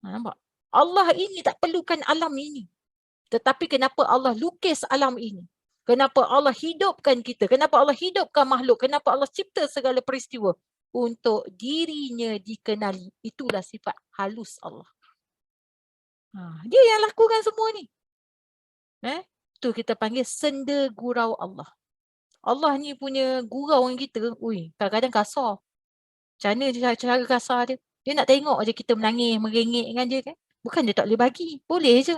Nampak? Allah ini tak perlukan alam ini. Tetapi kenapa Allah lukis alam ini? Kenapa Allah hidupkan kita? Kenapa Allah hidupkan makhluk? Kenapa Allah cipta segala peristiwa? Untuk dirinya dikenali. Itulah sifat halus Allah. Dia yang lakukan semua ni. Tu kita panggil senda gurau Allah. Allah ni punya gurau dengan kita. Kadang-kadang kasar. Macam mana cara kasar dia? Dia nak tengok je kita menangis, merengek dengan dia kan. Bukan dia tak boleh bagi. Boleh je.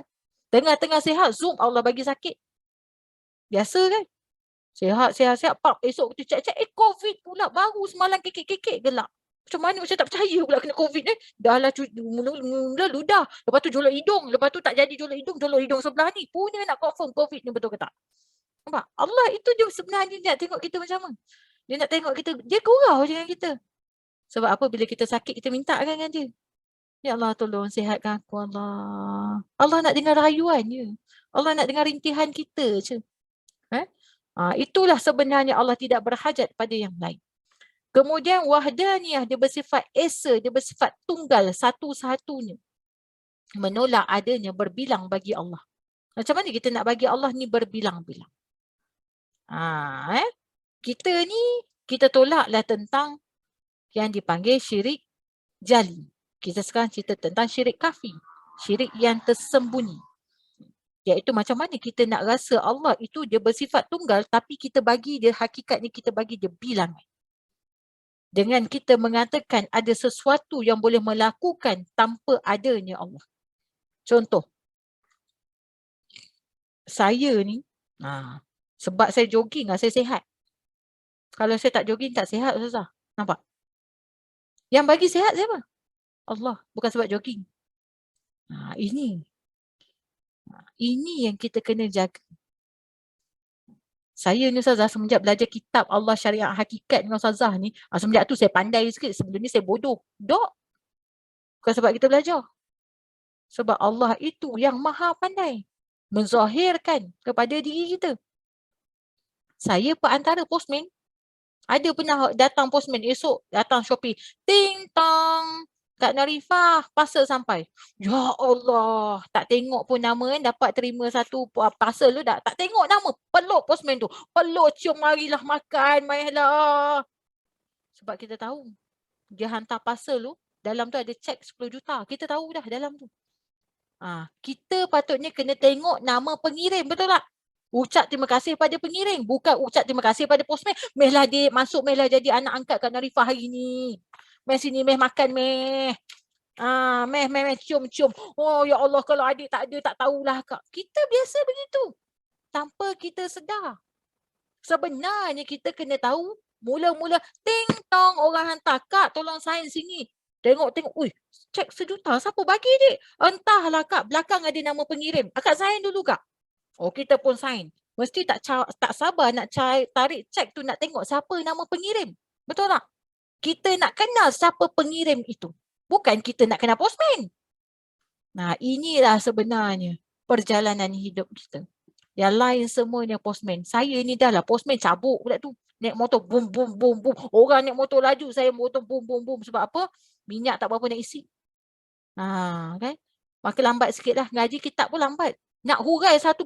Tengah-tengah sihat, zoom Allah bagi sakit. Biasa kan? Sihat, pap. Esok kita cek-cek, COVID pula. Baru semalam kekek-kekek gelak. Macam mana macam tak percaya pula kena COVID ni. Dah lah mula ludah. Lepas tu jolok hidung. Lepas tu tak jadi jolok hidung sebelah ni. Punya nak confirm COVID ni betul ke tak? Nampak? Allah itu dia sebenarnya nak tengok kita macam mana. Dia nak tengok kita, dia gurau je dengan kita. Sebab apa? Bila kita sakit, kita minta kan dengan dia. Ya Allah, tolong sihatkan aku Allah. Allah nak dengar rayuan je. Allah nak dengar rintihan kita je. Itulah sebenarnya Allah tidak berhajat pada yang lain. Kemudian wahdaniyah, dia bersifat esa, dia bersifat tunggal satu-satunya. Menolak adanya berbilang bagi Allah. Macam mana kita nak bagi Allah ni berbilang-bilang? Kita ni, kita tolaklah tentang yang dipanggil syirik jali. Kita sekarang cerita tentang syirik kafi. Syirik yang tersembunyi. Iaitu macam mana kita nak rasa Allah itu dia bersifat tunggal tapi kita bagi dia hakikatnya, kita bagi dia bilangan. Dengan kita mengatakan ada sesuatu yang boleh melakukan tanpa adanya Allah. Contoh. Saya ni, sebab saya jogging saya sihat. Kalau saya tak jogging tak sihat, Ustazah. Nampak? Yang bagi sihat siapa? Allah, bukan sebab jogging. Ini yang kita kena jaga. Saya ni Ustazah semenjak belajar kitab Allah Syariat Hakikat dengan Ustazah ni, semenjak tu saya pandai sikit. Sebelum ni saya bodoh. Bukan sebab kita belajar. Sebab Allah itu yang maha pandai. Menzahirkan kepada diri kita. Saya perantara postman. Ada pernah datang postman esok, datang Shopee. Ting tong. Kak Narifah, parcel sampai. Ya Allah, tak tengok pun nama kan, dapat terima satu parcel tu tak tengok nama. Peluk postman tu. Peluk, cium, marilah makan, marilah. Sebab kita tahu, dia hantar parcel tu, dalam tu ada cek 10 juta. Kita tahu dah dalam tu. Kita patutnya kena tengok nama pengirim, betul tak? Ucap terima kasih pada pengirim. Bukan ucap terima kasih pada postman. Mehlah dia masuk, mehlah jadi anak angkat Kak Narifah hari ni. Meh sini, meh makan, meh. Meh cium-cium. Oh ya Allah, kalau adik tak ada, tak tahulah Kak. Kita biasa begitu. Tanpa kita sedar. Sebenarnya kita kena tahu, mula-mula ting tong orang hantar. Kak, tolong sign sini. Tengok. Cek 1 juta. Siapa bagi dik? Entahlah Kak, belakang ada nama pengirim. Akak sign dulu Kak. Kita pun sign. Mesti tak sabar nak tarik cek tu, nak tengok siapa nama pengirim. Betul tak? Kita nak kenal siapa pengirim itu. Bukan kita nak kenal postman. Inilah sebenarnya perjalanan hidup kita. Yang lain semuanya postman. Saya ni dah lah postman, cabuk pula tu. Naik motor boom boom boom boom. Orang naik motor laju, saya motor boom boom boom. Sebab apa? Minyak tak berapa nak isi. Kan? Maka lambat sikit lah. Ngaji kitab pun lambat. Nak hurai satu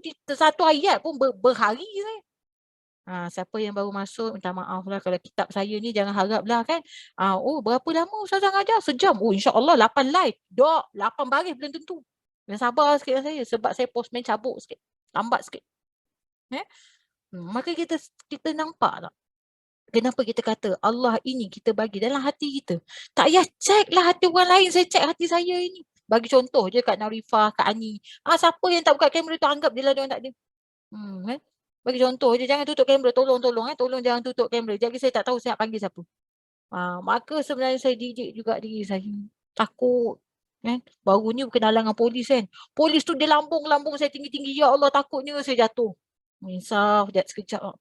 ayat pun berhari saya. Siapa yang baru masuk, minta maaf lah kalau kitab saya ni jangan harap lah kan. Berapa lama Ustazah ngajar? Sejam. InsyaAllah 8 live. 8 baris belum tentu. Dan sabar sikit dengan saya sebab saya postman cabuk sikit. Lambat sikit. Maka kita nampak tak? Kenapa kita kata Allah ini kita bagi dalam hati kita. Tak payah cek lah hati orang lain. Saya cek hati saya ini. Bagi contoh je Kak Narifah, Kak Ani. Siapa yang tak buka kamera tu anggap je lah dia orang tak ada. Kan? Bagi contoh je, jangan tutup kamera. Tolong tolong jangan tutup kamera. Jadi saya tak tahu saya nak panggil siapa. Maka sebenarnya saya didik juga diri saya. Takut. Kan? Baru ni berkenalan dengan polis kan. Polis tu dia lambung saya tinggi-tinggi. Ya Allah, takutnya saya jatuh. Insaf, sekejap.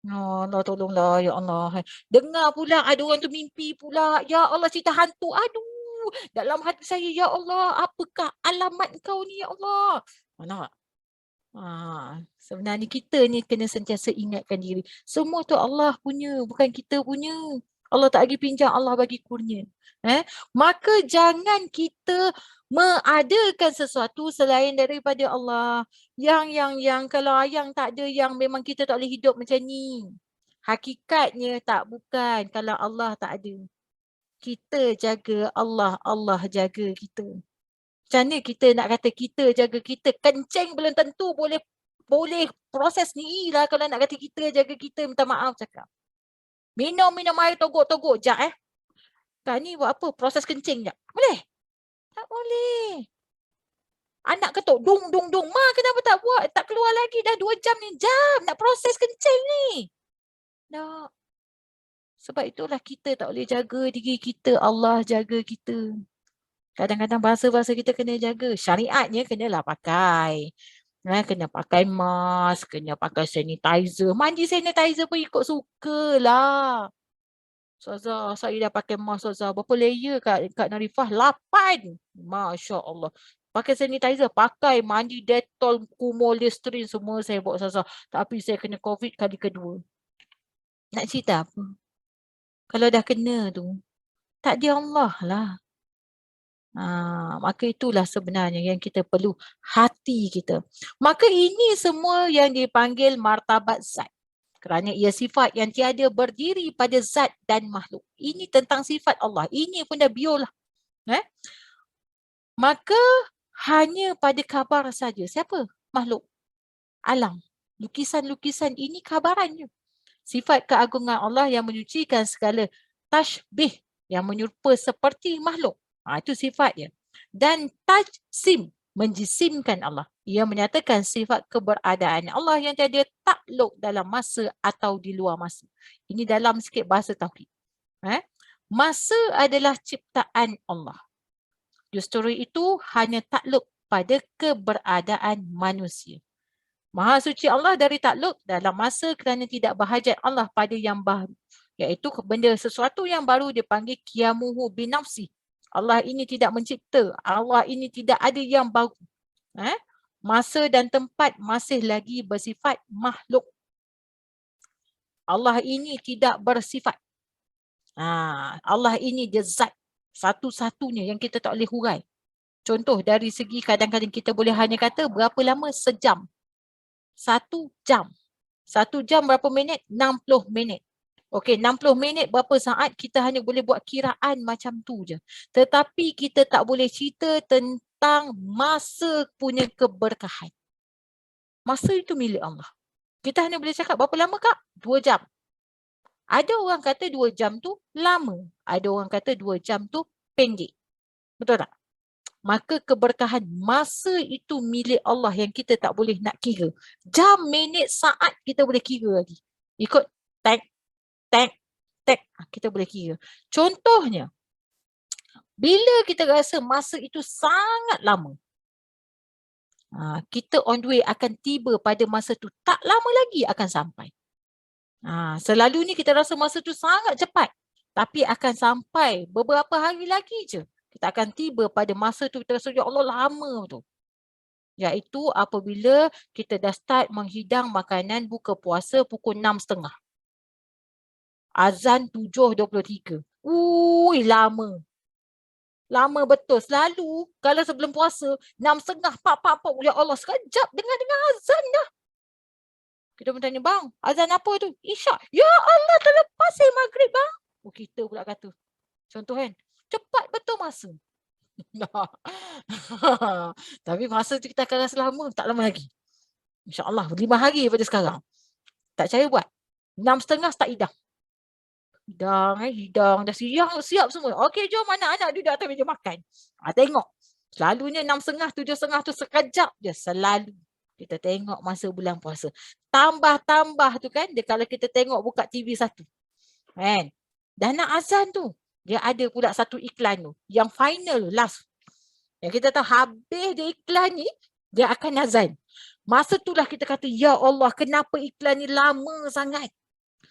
Ya Allah, tolonglah. Ya Allah. Dengar pula ada orang tu mimpi pula. Ya Allah, cerita hantu. Aduh. Dalam hati saya, ya Allah, apakah alamat kau ni, ya Allah. Mana? Sebenarnya kita ni kena sentiasa ingatkan diri. Semua tu Allah punya, bukan kita punya. Allah tak bagi pinjam, Allah bagi kurnia. Maka jangan kita mengadakan sesuatu selain daripada Allah. Yang kalau yang tak ada, yang memang kita tak boleh hidup macam ni. Hakikatnya tak, bukan. Kalau Allah tak ada, kita jaga Allah, Allah jaga kita. Macam mana kita nak kata kita jaga kita? Kencing belum tentu boleh proses ni lah. Kalau nak kata kita jaga kita, minta maaf cakap. Minum air togok-togok jap Kak ni buat apa? Proses kencing jap. Boleh? Tak boleh. Anak ketuk dung. Ma kenapa tak buat? Tak keluar lagi dah 2 jam ni. Jam nak proses kencing ni. Tak. Sebab itulah kita tak boleh jaga diri kita. Allah jaga kita. Kadang-kadang bahasa-bahasa kita kena jaga. Syariatnya kenalah pakai. Kena pakai mask, kena pakai sanitizer. Mandi sanitizer pun ikut suka lah. Ustazah, saya dah pakai mask Ustazah. Berapa layer Kak Narifah? 8. Masya Allah. Pakai sanitizer, pakai mandi Dettol, Kumul, Listerine semua saya buat Ustazah. Tapi saya kena COVID kali kedua. Nak cerita apa? Kalau dah kena tu, tak dia Allah lah. Maka itulah sebenarnya yang kita perlu hati kita. Maka ini semua yang dipanggil martabat zat. Kerana ia sifat yang tiada berdiri pada zat dan makhluk. Ini tentang sifat Allah. Ini pun dah biolah. Maka hanya pada khabar saja. Siapa? Makhluk. Alam. Lukisan-lukisan ini khabarannya. Sifat keagungan Allah yang menyucikan segala tashbih yang menyerupa seperti makhluk. Itu sifatnya. Dan tajsim, menjisimkan Allah. Ia menyatakan sifat keberadaan Allah yang tiada takluk dalam masa atau di luar masa. Ini dalam sikit bahasa tauhid. Masa adalah ciptaan Allah. Justru itu hanya takluk pada keberadaan manusia. Maha suci Allah dari takluk dalam masa kerana tidak berhajat Allah pada yang baru. Iaitu benda sesuatu yang baru dipanggil qiyamuhu binafsi. Allah ini tidak mencipta. Allah ini tidak ada yang baru. Masa dan tempat masih lagi bersifat makhluk. Allah ini tidak bersifat. Allah ini dia zat. Satu-satunya yang kita tak boleh hurai. Contoh dari segi kadang-kadang kita boleh hanya kata berapa lama? Sejam. 1 jam. 1 jam berapa minit? 60 minit. Okey, 60 minit berapa saat? Kita hanya boleh buat kiraan macam tu je. Tetapi kita tak boleh cerita tentang masa punya keberkahan. Masa itu milik Allah. Kita hanya boleh cakap berapa lama Kak? 2 jam. Ada orang kata 2 jam tu lama. Ada orang kata 2 jam tu pendek. Betul tak? Maka keberkahan masa itu milik Allah yang kita tak boleh nak kira. Jam, minit, saat kita boleh kira lagi. Ikut tag. Kita boleh kira. Contohnya, bila kita rasa masa itu sangat lama, kita on the way akan tiba pada masa tu. Tak lama lagi akan sampai. Selalunya kita rasa masa tu sangat cepat. Tapi akan sampai beberapa hari lagi je. Kita akan tiba pada masa tu kita rasa ya Allah lama tu. Iaitu apabila kita dah start menghidang makanan buka puasa pukul 6.30. Azan 7.23. Lama. Lama betul. Selalu kalau sebelum puasa 6.30 pak. Ya Allah sekejap dengar azan dah. Kita pun tanya bang, azan apa tu? Isyak. Ya Allah terlepas maghrib bang. Kita pula kata. Contoh kan. Cepat betul masa. Tapi masa tu kita akan rasa lama. Tak lama lagi. InsyaAllah 5 hari daripada sekarang. Tak percaya buat. 6.30 start hidang. Hidang. Dah siap semua. Okey jom anak-anak duduk atas meja makan. Tengok. Selalunya 6.30, 7.30 tu sekejap je. Selalu. Kita tengok masa bulan puasa. Tambah-tambah tu kan, dia kalau kita tengok buka TV satu. Kan? Dah nak azan tu. Dia ada pula satu iklan tu. Yang final, last. Yang kita tahu habis dia iklan ni, dia akan azan. Masa itulah kita kata, ya Allah, kenapa iklan ni lama sangat?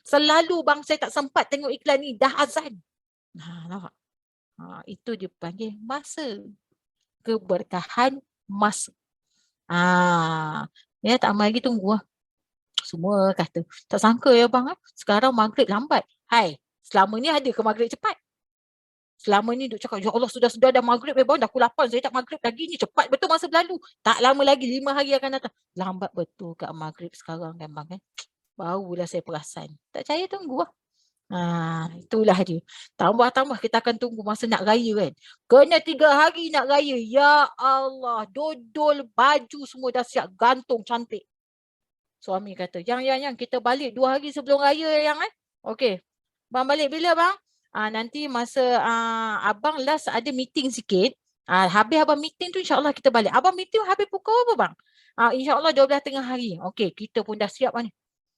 Selalu bang saya tak sempat tengok iklan ni, dah azan. Nampak? Itu dia panggil masa. Keberkahan masa. Ya tak lama lagi tunggu lah. Semua kata, tak sangka ya bang, sekarang maghrib lambat. Hai, selama ni ada ke maghrib cepat? Selama ni duk cakap, ya Allah sudah dah maghrib bang, dah pukul 8 saya tak maghrib lagi ni, cepat betul masa berlalu. Tak lama lagi, 5 hari akan datang. Lambat betul kat maghrib sekarang kan bang. Barulah saya perasan. Tak percaya tunggu lah. Itulah dia. Tambah-tambah kita akan tunggu masa nak raya kan. Kena 3 hari nak raya. Ya Allah, dodol baju semua dah siap gantung cantik. Suami kata, yang kita balik 2 hari sebelum raya yang Okey. Bang balik bila bang? Nanti masa abang last ada meeting sikit. Habis abang meeting tu insya-Allah kita balik. Abang meeting habis pukul apa bang? Insya-Allah 12 tengah hari. Okey, kita pun dah siap ni.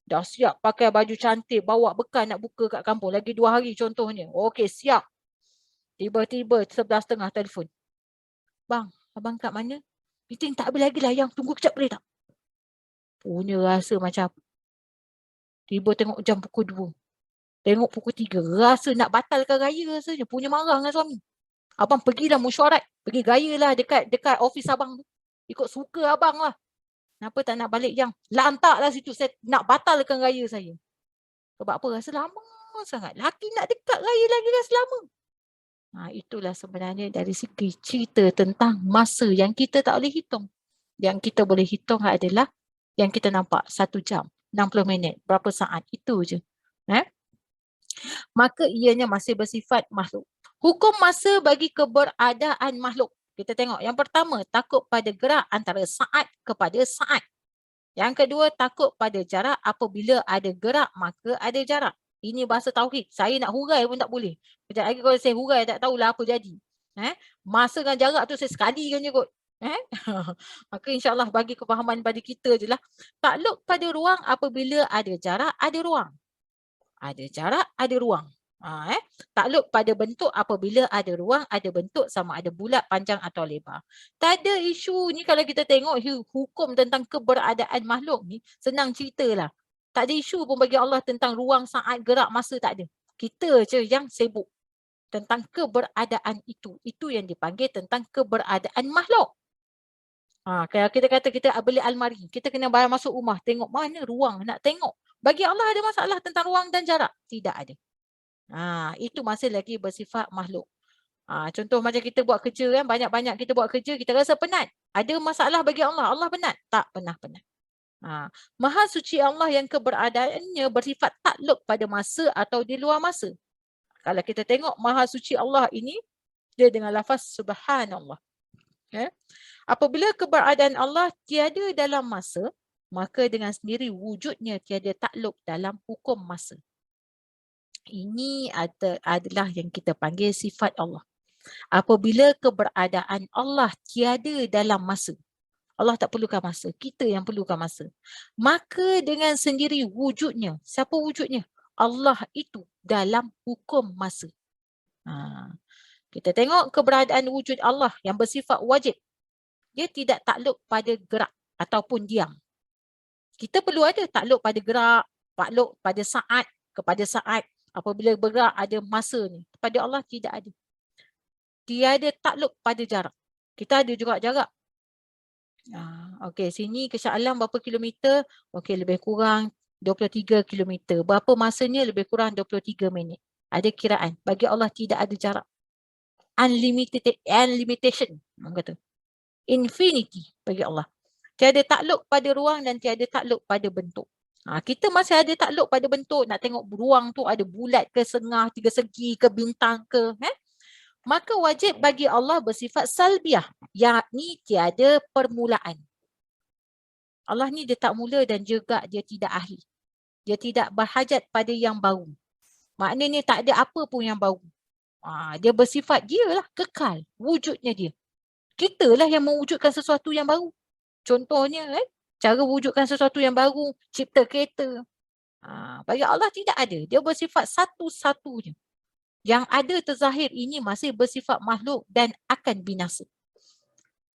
Dah siap pakai baju cantik, bawa bekal nak buka kat kampung. Lagi 2 hari contohnya. Okey, siap. Tiba-tiba 11.30 telefon. Bang, abang kat mana? Meeting tak habis lagi lah yang. Tunggu kejap boleh tak? Punya rasa macam tiba tengok jam pukul 2. Tengok pukul 3. Rasa nak batalkan raya rasanya. Punya marah dengan suami. Abang pergilah mesyuarat. Pergi gaya lah dekat office abang tu. Ikut suka abang lah. Kenapa tak nak balik yang? Lantak lah situ. Saya nak batalkan raya saya. Sebab apa? Rasa lama sangat. Laki nak dekat raya lagi rasa lama. Itulah sebenarnya dari segi cerita tentang masa yang kita tak boleh hitung. Yang kita boleh hitung adalah yang kita nampak 1 jam, 60 minit, berapa saat. Itu je. Maka ianya masih bersifat makhluk. Hukum masa bagi keberadaan makhluk. Kita tengok. Yang pertama, takut pada gerak antara saat kepada saat. Yang kedua, takut pada jarak. Apabila ada gerak, maka ada jarak. Ini bahasa tauhid. Saya nak hurai pun tak boleh. Sekejap lagi kalau saya hurai, tak tahulah apa jadi. Masa dengan jarak tu saya sekali kan je kot. Maka insyaAllah bagi kefahaman pada kita je lah. Takluk pada ruang apabila ada jarak, ada ruang. Ada jarak, ada ruang. Takluk pada bentuk apabila ada ruang, ada bentuk sama ada bulat, panjang atau lebar. Tak ada isu ni kalau kita tengok hukum tentang keberadaan makhluk ni, senang ceritalah. Tak ada isu pun bagi Allah tentang ruang, saat, gerak, masa, tak ada. Kita je yang sibuk tentang keberadaan itu. Itu yang dipanggil tentang keberadaan makhluk. Kalau kita kata kita beli almari, kita kena bayar masuk rumah, tengok mana ruang nak tengok. Bagi Allah ada masalah tentang ruang dan jarak? Tidak ada. Itu masih lagi bersifat makhluk. Contoh macam kita buat kerja kan, banyak-banyak kita buat kerja, kita rasa penat. Ada masalah bagi Allah? Allah penat? Tak pernah penat. Maha suci Allah yang keberadaannya bersifat takluk pada masa atau di luar masa. Kalau kita tengok maha suci Allah ini, dia dengan lafaz subhanallah. Apabila keberadaan Allah tiada dalam masa, maka dengan sendiri wujudnya tiada takluk dalam hukum masa. Ini adalah yang kita panggil sifat Allah. Apabila keberadaan Allah tiada dalam masa, Allah tak perlukan masa, kita yang perlukan masa. Maka dengan sendiri wujudnya, siapa wujudnya? Allah itu dalam hukum masa. Kita tengok keberadaan wujud Allah yang bersifat wajib. Dia tidak takluk pada gerak ataupun diam. Kita perlu ada takluk pada gerak, takluk pada saat, kepada saat. Apabila bergerak ada masa ni. Pada Allah tidak ada. Tiada takluk pada jarak. Kita ada juga jarak. Okey, sini ke Shah Alam berapa kilometer? Okey, lebih kurang 23 kilometer. Berapa masanya? Lebih kurang 23 minit. Ada kiraan. Bagi Allah tidak ada jarak. Unlimitation. Orang kata. Infinity bagi Allah. Tiada takluk pada ruang dan tiada takluk pada bentuk. Kita masih ada takluk pada bentuk. Nak tengok ruang tu ada bulat ke, sengah, 3 segi ke, bintang ke. Maka wajib bagi Allah bersifat salbiah, yakni tiada permulaan. Allah ni dia tak mula dan juga dia tidak ahli. Dia tidak berhajat pada yang baru. Maknanya tak ada apa pun yang baru. Dia bersifat dia lah kekal, wujudnya dia. Kita lah yang mewujudkan sesuatu yang baru. Contohnya Cara wujudkan sesuatu yang baru, cipta kereta. Bagi Allah tidak ada. Dia bersifat satu-satunya. Yang ada terzahir ini masih bersifat makhluk dan akan binasa.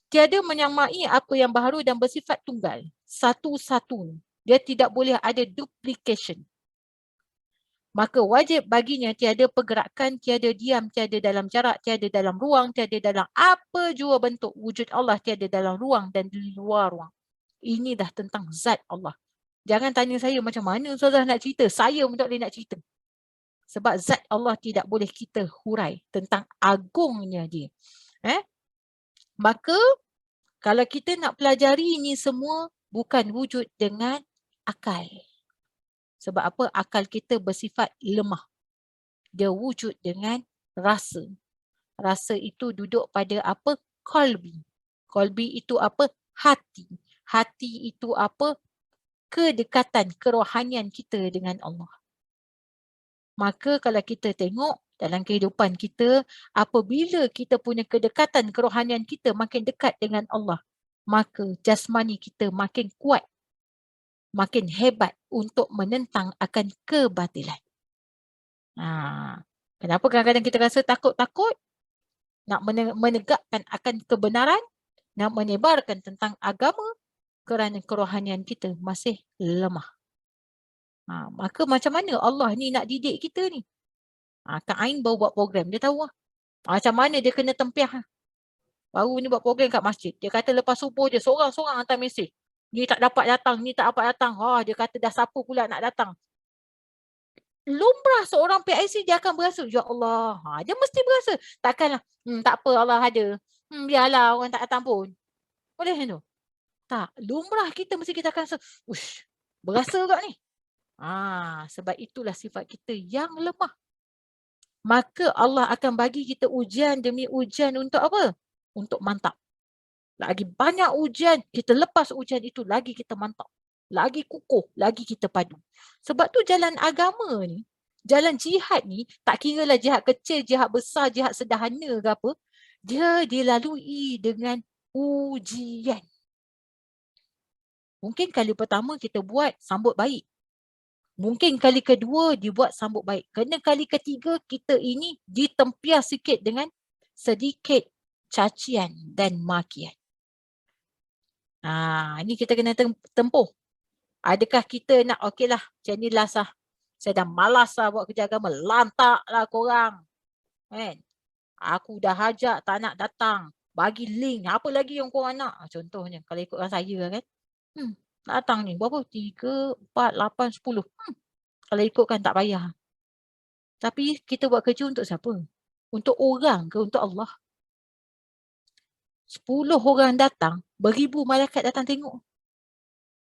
Tiada menyamai apa yang baharu dan bersifat tunggal. Satu-satunya. Dia tidak boleh ada duplication. Maka wajib baginya tiada pergerakan, tiada diam, tiada dalam jarak, tiada dalam ruang, tiada dalam apa jua bentuk. Wujud Allah tiada dalam ruang dan di luar ruang. Ini dah tentang zat Allah. Jangan tanya saya macam mana Ustazah nak cerita. Saya pun tak boleh nak cerita. Sebab zat Allah tidak boleh kita hurai tentang agungnya dia. Maka kalau kita nak pelajari ini semua bukan wujud dengan akal. Sebab apa? Akal kita bersifat lemah. Dia wujud dengan rasa. Rasa itu duduk pada apa? Qalbi. Qalbi itu apa? Hati. Hati itu apa? Kedekatan, kerohanian kita dengan Allah. Maka kalau kita tengok dalam kehidupan kita, apabila kita punya kedekatan kerohanian kita makin dekat dengan Allah, maka jasmani kita makin kuat, makin hebat untuk menentang akan kebatilan. Kenapa kadang-kadang kita rasa takut-takut nak menegakkan akan kebenaran, nak menyebarkan tentang agama kerana kerohanian kita masih lemah. Maka macam mana Allah ni nak didik kita ni? Kak Ain baru buat program, dia tahu lah. Macam mana dia kena tempiah. Baru ni buat program kat masjid. Dia kata lepas subuh dia seorang-seorang hantar mesej. Ni tak dapat datang, ni tak dapat datang. Dia kata dah siapa pula nak datang. Lumrah seorang PIC dia akan berasa, ya Allah. Dia mesti berasa. Takkanlah, tak apa Allah ada. Biarlah orang tak datang pun. Boleh tu? Tak. Lumrah kita mesti kita akan rasa, ush, berasa tak ni? Sebab itulah sifat kita yang lemah. Maka Allah akan bagi kita ujian demi ujian untuk apa? Untuk mantap. Lagi banyak ujian, kita lepas ujian itu lagi kita mantap. Lagi kukuh, lagi kita padu. Sebab tu jalan agama ni, jalan jihad ni, tak kira lah jihad kecil, jihad besar, jihad sederhana ke apa, dia dilalui dengan ujian. Mungkin kali pertama kita buat sambut baik. Mungkin kali kedua dibuat sambut baik. Kena kali ketiga kita ini ditempias sikit dengan sedikit cacian dan makian. Ini kita kena tempuh. Adakah kita nak, okeylah, macam ni last lah. Saya dah malas lah buat kerja agama. Lantak lah korang. Kan? Aku dah hajak tak nak datang. Bagi link. Apa lagi yang korang nak? Contohnya, kalau ikutkan saya kan. Datang ni. Berapa? 3, 4, 8, 10. Kalau ikutkan tak payah. Tapi kita buat kerja untuk siapa? Untuk orang ke untuk Allah? 10 orang datang, beribu malaikat datang tengok.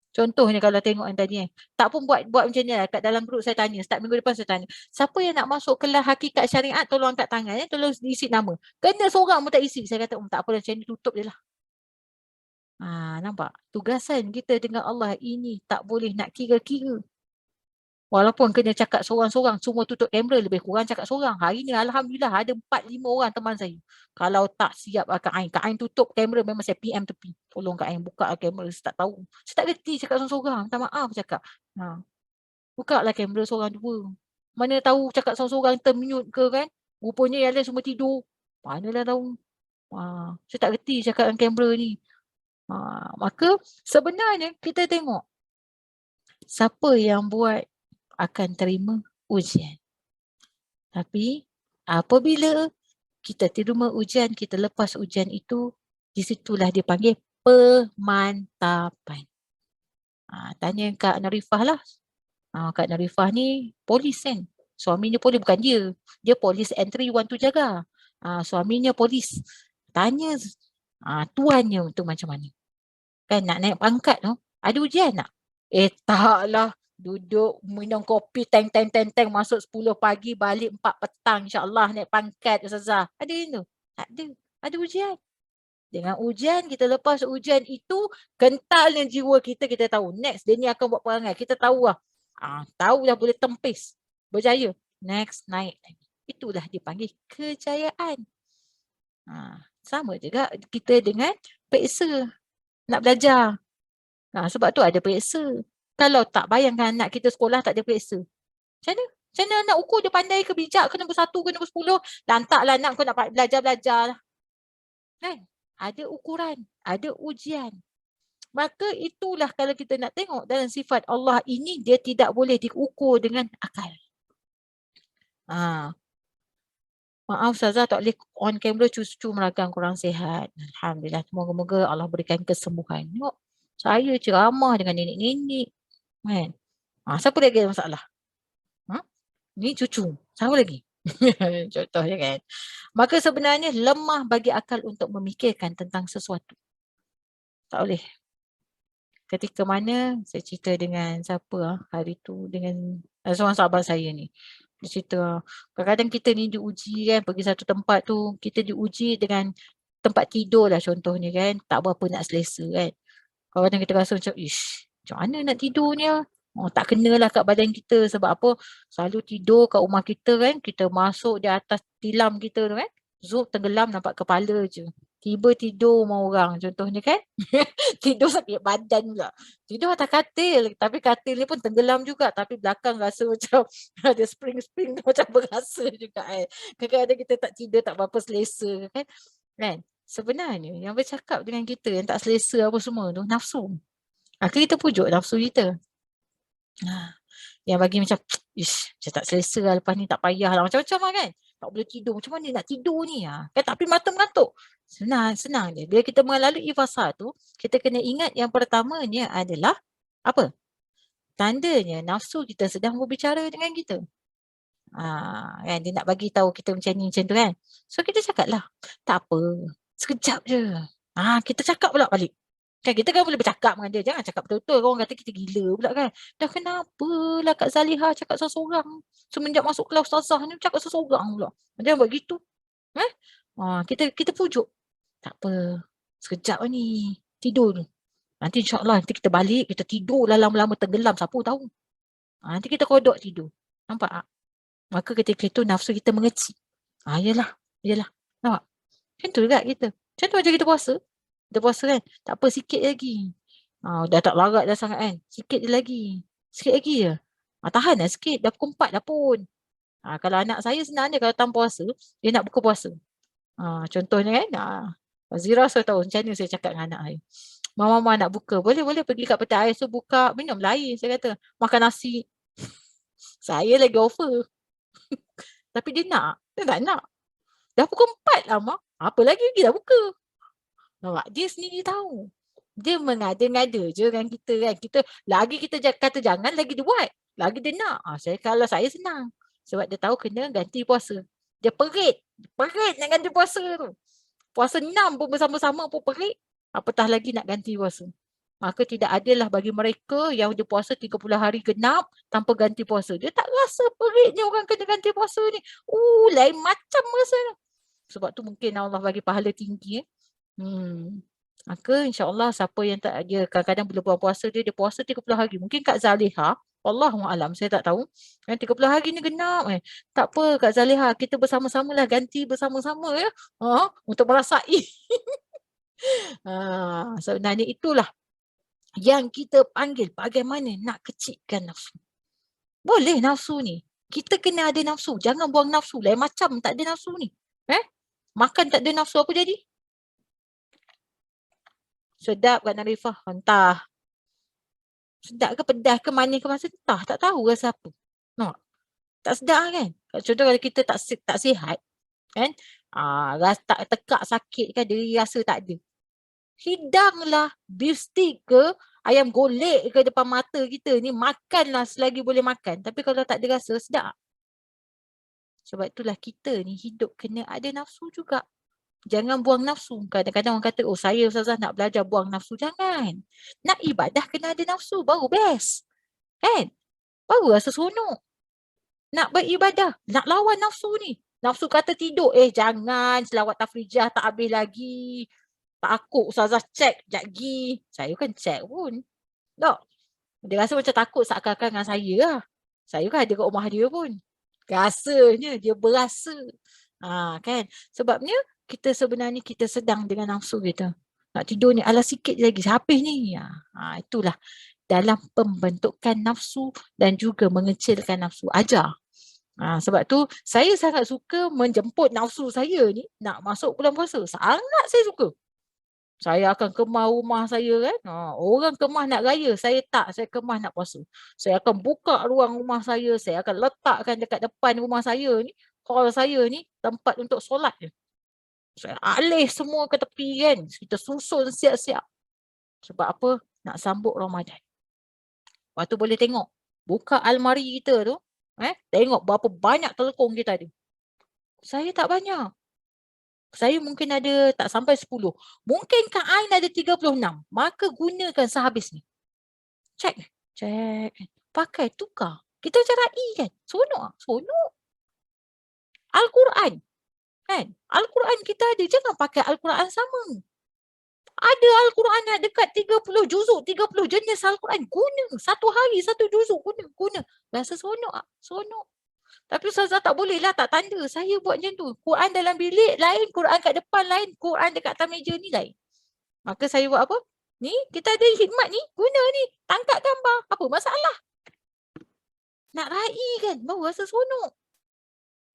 Contohnya kalau tengok yang tadi tak pun buat macam ni lah. Kat dalam grup saya tanya, start minggu depan saya tanya. Siapa yang nak masuk kelas hakikat syariat, tolong angkat tangan. Tolong isi nama. Kena seorang pun tak isi. Saya kata, tak apa macam ni, tutup je lah. Nampak? Tugasan kita dengan Allah ini tak boleh nak kira-kira. Walaupun kena cakap seorang-seorang, semua tutup kamera, lebih kurang cakap seorang. Hari ni Alhamdulillah ada 4-5 orang teman saya. Kalau tak siap Kak Ain tutup kamera, memang saya PM tepi. Tolong Kak Ain buka kamera, saya tak tahu. Saya tak reti cakap seorang-seorang, minta maaf cakap. Buka lah kamera seorang dua. Mana tahu cakap seorang-seorang termute ke kan. Rupanya yang lain semua tidur. Manalah tahu. Saya tak reti cakap dengan kamera ni. Maka sebenarnya kita tengok. Siapa yang buat akan terima ujian. Tapi apabila kita terima ujian, kita lepas ujian itu, di situlah dipanggil pemantapan. Tanya Kak Narifah lah. Kak Narifah ni polis kan. Suaminya polis, bukan dia. Dia polis entry want to jaga. Suaminya polis. Tanya tuannya untuk macam mana. Kan nak naik pangkat tu, ada ujian tak? Taklah. Duduk minum kopi teng masuk 10 pagi balik 4 petang insya-Allah naik pangkat Ustazah. Ada itu? Tak ada. Ada ujian. Dengan ujian kita lepas ujian itu kentalnya jiwa kita tahu next dia ni akan buat perangai. Kita tahu lah. Tahu dah boleh tempis. Berjaya. Next naik lagi. Itulah dipanggil kejayaan. Sama juga kita dengan peksa nak belajar. Sebab tu ada periksa. Kalau tak, bayangkan anak kita sekolah tak ada periksa. Macam mana? Macam mana anak ukur dia pandai ke bijak ke nombor 1 ke nombor 10? Lantaklah anak kau nak belajar-belajar. Kan? Ada ukuran, ada ujian. Maka itulah kalau kita nak tengok dalam sifat Allah ini, dia tidak boleh diukur dengan akal. Maaf Ustazah, tak boleh on camera, cucu meragang kurang sihat. Alhamdulillah, moga-moga Allah berikan kesembuhan. Tengok, saya ceramah dengan nenek-nenek. Kan? Siapa lagi ada masalah? Ni cucu, siapa lagi? Contohnya kan. Maka sebenarnya lemah bagi akal untuk memikirkan tentang sesuatu. Tak boleh. Ketika mana saya cerita dengan siapa hari tu, dengan seorang sahabat saya ni. Dia cerita, kadang-kadang kita ni diuji kan, pergi satu tempat tu, kita diuji dengan tempat tidur lah contohnya kan, tak berapa nak selesa kan. Kadang-kadang kita rasa macam, macam mana nak tidur ni lah. Tak kenalah kat badan kita, sebab apa, selalu tidur kat rumah kita kan, kita masuk di atas tilam kita tu kan, zoom tenggelam nampak kepala je. Tiba tidur rumah orang contohnya kan. Tidur sakit badan pula. Tidur atas katil, tapi katil ni pun tenggelam juga, tapi belakang rasa macam ada spring-spring tu macam berasa juga kan. Kadang-kadang kita tak tidur tak berapa selesa kan. Sebenarnya yang bercakap dengan kita yang tak selesa apa semua tu nafsu. Kita pujuk nafsu kita. Yang bagi macam, macam tak selesa lah lepas ni, tak payah lah, macam-macam lah kan. Tak boleh tidur, macam mana nak tidur ni kan, tapi mata mengantuk. Senang je. Bila kita melalui fasa tu, kita kena ingat yang pertamanya adalah apa? Tandanya nafsu kita sedang berbicara dengan kita. Kan, dia nak bagi tahu kita macam ni, macam tu kan. So kita cakap lah, tak apa, sekejap je. Kita cakap pula balik. Kan kita kan boleh bercakap dengan dia. Jangan cakap betul-betul. Orang kata kita gila pula kan. Dah kenapalah Kak Zaliha cakap seorang-seorang. Semenjak masuk kelas ustazah ni cakap seorang-seorang pula. Jangan buat gitu. Kita pujuk. Tak apa. Sekejap ni. Tidur. Nanti insyaAllah nanti kita balik. Kita tidur lah lama-lama tenggelam. Siapa tahu. Nanti kita kodok tidur. Nampak tak? Maka ketika itu nafsu kita mengecil. Yelah. Nampak? Macam tu juga kita. Macam tu macam kita puasa. Kita puasa kan, tak apa, sikit lagi. Dah tak larat dah sangat kan, sikit je lagi. Sikit lagi je. Tahan lah sikit, dah pukul 4 dah pun. Kalau anak saya sebenarnya kalau tak puasa, dia nak buka puasa. Contohnya kan, Zira saya tahu macam mana saya cakap dengan anak saya. Mama nak buka, boleh pergi kat peti ais tu buka, minum air, saya kata. Makan nasi. Saya lagi offer. Tapi dia tak nak. Dah pukul 4 lah mak, apa lagi dah buka. Nampak? Dia sendiri tahu. Dia mengada-ngada je dengan kita kan. Lagi kita kata jangan, lagi dia buat. Lagi dia nak. Kalau saya senang. Sebab dia tahu kena ganti puasa. Dia perit nak ganti puasa tu. Puasa 6 pun bersama-sama pun perit. Apatah lagi nak ganti puasa. Maka tidak adalah bagi mereka yang dia puasa 30 hari genap tanpa ganti puasa. Dia tak rasa peritnya orang kena ganti puasa ni. Lain macam rasa. Sebab tu mungkin Allah bagi pahala tinggi. Maka insyaAllah siapa yang tak, dia kadang-kadang bila buat puasa dia puasa 30 hari. Mungkin Kak Zaliha, Allahu'alam, saya tak tahu. 30 hari ni genap. Tak apa Kak Zaliha, kita bersama-sama lah, ganti bersama-sama ya. Untuk merasai. Sebenarnya itulah yang kita panggil bagaimana nak kecilkan nafsu. Boleh nafsu ni. Kita kena ada nafsu. Jangan buang nafsu. Lain macam tak ada nafsu ni. Makan tak ada nafsu apa jadi? Sedap kat Narifah, entah. Sedap ke pedas ke manis ke masa entah, tak tahu rasa apa. Tak sedap kan? Contoh kalau kita tak sihat, kan? Rasa tak tekak sakit kan, dia rasa tak ada. Hidanglah beef stick ke, ayam golek ke depan mata kita ni, makanlah selagi boleh makan. Tapi kalau tak ada rasa, sedap. Sebab itulah kita ni hidup kena ada nafsu juga. Jangan buang nafsu. Kadang-kadang orang kata, saya Ustazah nak belajar buang nafsu. Jangan. Nak ibadah kena ada nafsu. Baru best. Kan? Baru rasa seronok. Nak beribadah. Nak lawan nafsu ni. Nafsu kata tidur. Jangan. Selawat tafrijah tak habis lagi. Takut Ustazah cek. Sekejap lagi. Saya kan cek pun. Tak. Dia rasa macam takut seakan-akan dengan saya lah. Saya kan ada kat rumah dia pun. Rasanya dia berasa. Kan? Sebabnya kita sebenarnya kita sedang dengan nafsu kita. Nak tidur ni alas sikit je lagi. Habis ni. Itulah dalam pembentukan nafsu dan juga mengecilkan nafsu. Ajar. Sebab tu saya sangat suka menjemput nafsu saya ni nak masuk bulan puasa. Sangat saya suka. Saya akan kemah rumah saya kan. Orang kemah nak raya, saya tak. Saya kemah nak puasa. Saya akan buka ruang rumah saya akan letakkan dekat depan rumah saya ni, hall saya ni, tempat untuk solat je. Saya alih semua ke tepi kan. Kita susun siap-siap. Sebab apa? Nak sambut Ramadan. Lepas tu boleh tengok. Buka almari kita tu. Tengok berapa banyak telekong kita ada. Saya tak banyak. Saya mungkin ada tak sampai 10. Mungkin Kak Ain ada 36. Maka gunakan sehabis ni. Cek. Pakai, tukar. Kita macam ra'i kan. Sonok. Al-Quran. Kan? Al-Quran kita ada. Jangan pakai Al-Quran sama. Ada Al-Quran nak dekat 30 juzuk, 30 jenis Al-Quran. Guna. Satu hari, satu juzuk. Guna. Rasa sonok. Tapi Ustazah tak boleh lah, tak tanda. Saya buat macam tu. Quran dalam bilik lain, Quran kat depan lain, Quran dekat atas meja ni lain. Maka saya buat apa? Ni, kita ada khidmat ni, guna ni. Tangkap gambar. Apa masalah? Nak ra'i kan? Baru rasa sonok.